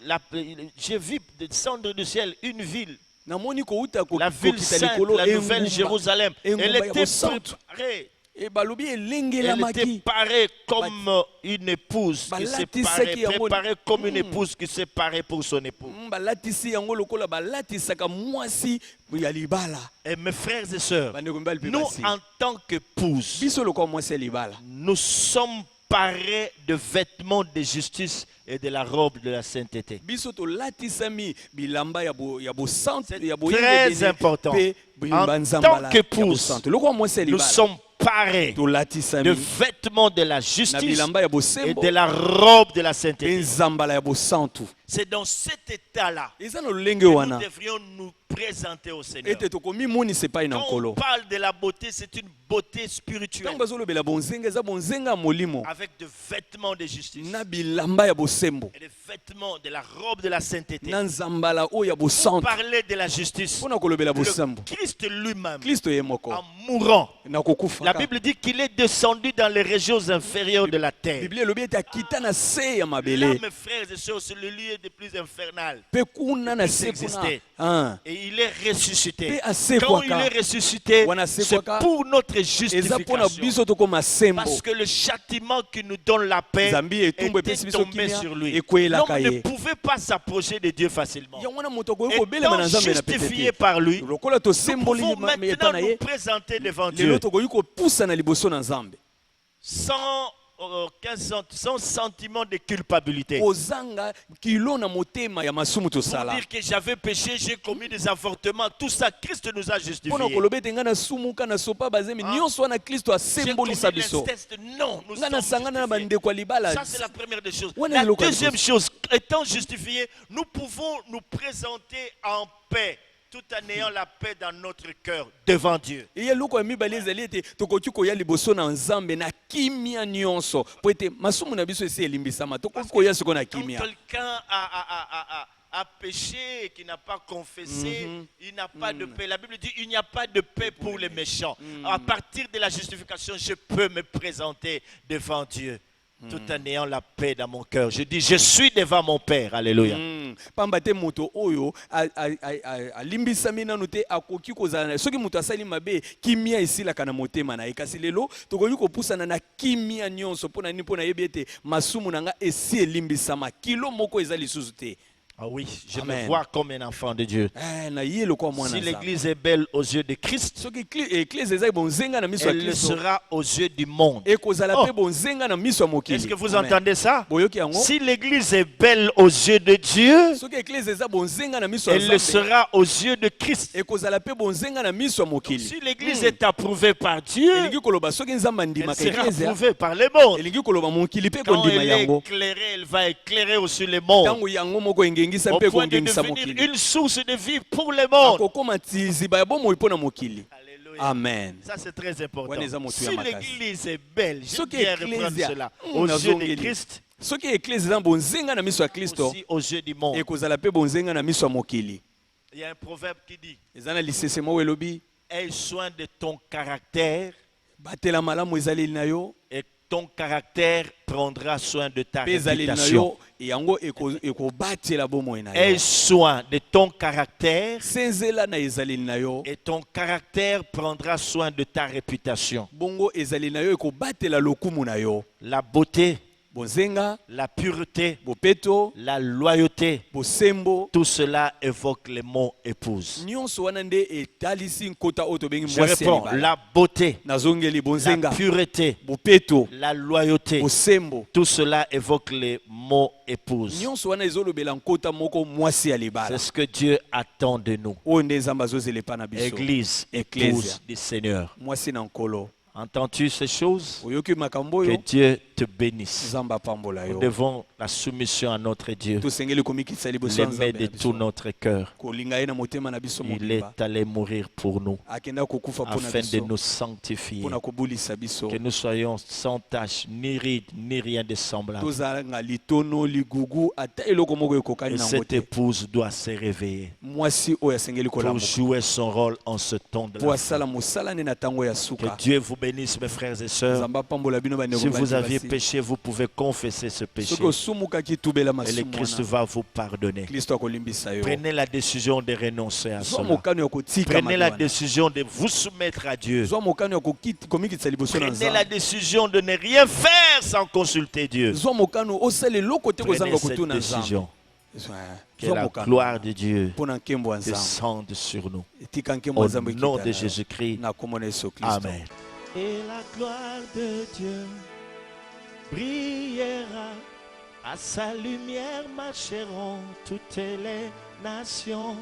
j'ai vu descendre du ciel une ville. namoni kowuta La ville kokita sainte, likolo la nouvelle Jérusalem. Elle engumba ya était bosantu. préparée. E balobi Elle était elengelamaki parée comme une épouse qui s'est parée, préparée comme une épouse qui s'est parée pour son époux. balatisi yango lokola balatisaka mwasi ya libala. Et mes frères et sœurs, Bandeko mibali mpe nous basi. en tant qu'épouses, biso lokola mwasi ya libala nous sommes parés de vêtements de justice et de la robe de la sainteté. biso tolatisami bilamba ya bosantu C'est ya très important. En tant qu'épouse, lokola mwasi ya nous libala sommes parés de tolatisami vêtements de la na justice bilamba ya et bosembo de la robe de la mpe sainteté. nzambala ya bosantu. C'est dans cet état-là eza na lolenge que nous wana devrions nous présenter au Seigneur. ete tokomimonisa epai na Quand on nkolo parle de la beauté, c'est une beauté spirituelle ntango bazolobela bonzenga eza bonzenga ya molimo avec de vêtements de justice na bilamba ya bosembo et des vêtements de la robe de la sainteté. na nzambala oyo ya Pour bosantu parler de la justice, mpona kolobela le bosembo Christ lui-même, kristo ye moko en mourant, na la kokufaka Bible dit qu'il est descendu dans les régions inférieures de la terre. biblia elobi ete akita na se ya Là, mabele mes frères et sœurs, c'est le lieu le plus infernal. mpe kuna na Il se existait. kuna Et il est ressuscité. Mpe Quand asekwaka. il est ressuscité, Wana c'est asekwaka. pour notre eza mpona justification. biso tokoma sembo Parce que le châtiment qui nous donne la paix Nzambi etumbu était epesi biso tombé kimia sur lui. ekweyelaka L'homme ne ye pouvait pas s'approcher de Dieu facilement. yango wana moto akoki kobelema Étant na nzambe na pete justifié te par lui, lokola nous tosemboli pouvons epa maintenant na nous ye présenter devant lelo Dieu tokoki kopusa na liboso na nzambe sans sentiment de culpabilité. kozanga kilo na motema ya masumu Pour tosala dire que j'avais péché, j'ai commis des avortements, tout ça, Christ nous a mpona justifiés. koloba ete ngai nasumuka nasopa bazemi nyonso wana kristo J'ai commis asembolisa biso l'inceste. Non, nous ngai sommes nasangana na justifiés. bandeko ya libala Ça, c'est la première des choses. Ouais, La le local deuxième cause. chose, étant justifiés, nous pouvons nous présenter en paix, tout en ayant la paix dans notre cœur devant Dieu. eye eloko ya mibale ezali ete tokoki koya liboso na nzambe na kimia nyonso po ete masumu na biso esi elimbisama tokoki koya sikoyo na Quand kimia quelqu'un a péché et qui n'a pas confessé, il n'a pas de paix. La Bible dit il n'y a pas de paix pour les méchants. À partir de la justification, je peux me présenter devant Dieu tout en ayant la paix dans mon cœur. Je dis, je suis devant mon Père. Alléluia. pamba te moto oyo alimbisami nanu te akoki kozala na soki moto asali mabe kimia esilaka na motema na ye kasi lelo tokoki kopusana na kimia nyonso mpo na nini mpo nayebi ete masumu na nga esi elimbisama kilo moko eza lisusu te. Ah oui, je Amen. me vois comme un enfant de Dieu. na ye lokola mwana Si nzambe l'église est belle aux yeux de Christ, soki eklise ezali bonzenga na miso ya elle le kristo sera aux yeux du monde. ekozala Oh. mpe bonzenga na miso ya mokili. Est-ce que vous Amen. entendez ça? boyoki yango Si l'église est belle aux yeux de Dieu, soki eklise eza bonzenga na miso ya elle le nzambe sera aux yeux de Christ. ekozala mpe bonzenga na miso ya mokili. Si l'église est approuvée par Dieu, elingi koloba soki nzambe elle andimaka sera eklise approuvée par le monde. elingi koloba mokili mpe Quand kondima elle est yango éclairée, elle va éclairer aussi le monde. ntango yango moko engengisa Au mpe point de kongengisa devenir mokili une source de vie pour le monde. akokoma ziba ya bomoi mpo na mokili. Alléluia. Amen. Ça, c'est très important. Ouais, les amours, tu Si as ma casse. l'église est belle, je Soki viens reprendre eklezia cela. Aux yeux de Christ, soki eklise eza bonzenga na miso ya kristo aussi aux yeux du monde. ekozala mpe bonzenga na miso ya mokili. Il y a un proverbe qui dit, eza na lisese moko elobi aie soin de ton caractère batela malamu ezaleli na yo et ton caractère prendra soin de ta mpe ezaleli na réputation. yo yango ekobatela bomoi na Aie yo. soin de ton caractère senzela na ezaleli na yo et ton caractère prendra soin de ta réputation. bongo ezaleli na yo ekobatela lokumu na yo. La beauté bonzenga, la pureté, bopeto, la loyauté. bosembo. Tout cela évoque les mots épouse. Nyonso wana nde etalisi nkota oyo tobengi Je mwasi ya réponds, libala. la beauté, Nazongeli la bonzenga, pureté, bopeto, la loyauté. bosembo. Tout cela évoque les mots épouse. Nyonso wana ezolobela nkota moko mwasi ya C'est libala. ce que Dieu attend de nous. Oyo nde nzambe azozela epa na biso. Église, Ecclésia. épouse du Seigneur. Mwasi na nkolo. Entends-tu ces choses? Oyoki makambo Que oyo, Dieu te bénisse. nzambe apambola Nous yo. devons la soumission à notre Dieu, Tosengeli komikisa liboso ya l'aimer nzambe de na tout biso. notre cœur. Kolinga ye na motema na biso Il mobimba. est allé mourir pour nous Akenda kokufa mpona afin de biso. nous sanctifier, Mpona kobulisa biso. que nous soyons sans tache, ni ride, ni rien de semblable. Tozalanga litono ligugu ata eloko moko ekokani Et nango cette te. épouse doit se réveiller Mwasi oyo asengeli pour kolamuka. jouer son rôle en ce temps de Po la fin. asala mosala nde na ntango ya Que suka. Dieu vous bénisse, mes frères et sœurs. Nzambe apambola bino bandeko Si vous aviez basi. péché, vous pouvez confesser ce péché. Soki osumukaki tubela Et le masumu Christ wana, va vous pardonner. Kristo akolimbisa yo. Prenez la décision de renoncer à Zwa cela. mokano ya kotika Prenez la mabe wana. décision de vous soumettre à Dieu. Zwa mokano ya komikitisa liboso na Prenez la nzambe. décision de ne rien faire sans consulter Dieu. Zwa mokano osala eloko te Prenez kozanga cette kotuna nzambe. décision. Que Zwa la mokano gloire de Dieu mpo na nkembo ya nzambe. descende sur nous. Etika nkembo ya Au nzambe nom ekita de na yo. Jésus-Christ. Na kombo na Yesu Kristo. Amen. Et la gloire de Dieu brillera. À sa lumière marcheront toutes les nations.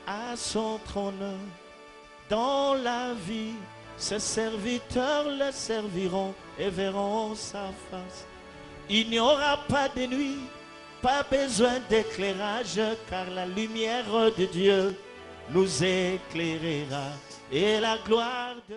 À son trône, dans la vie, ses serviteurs le serviront et verront sa face. Il n'y aura pas de nuit, pas besoin d'éclairage, car la lumière de Dieu nous éclairera. Et la gloire de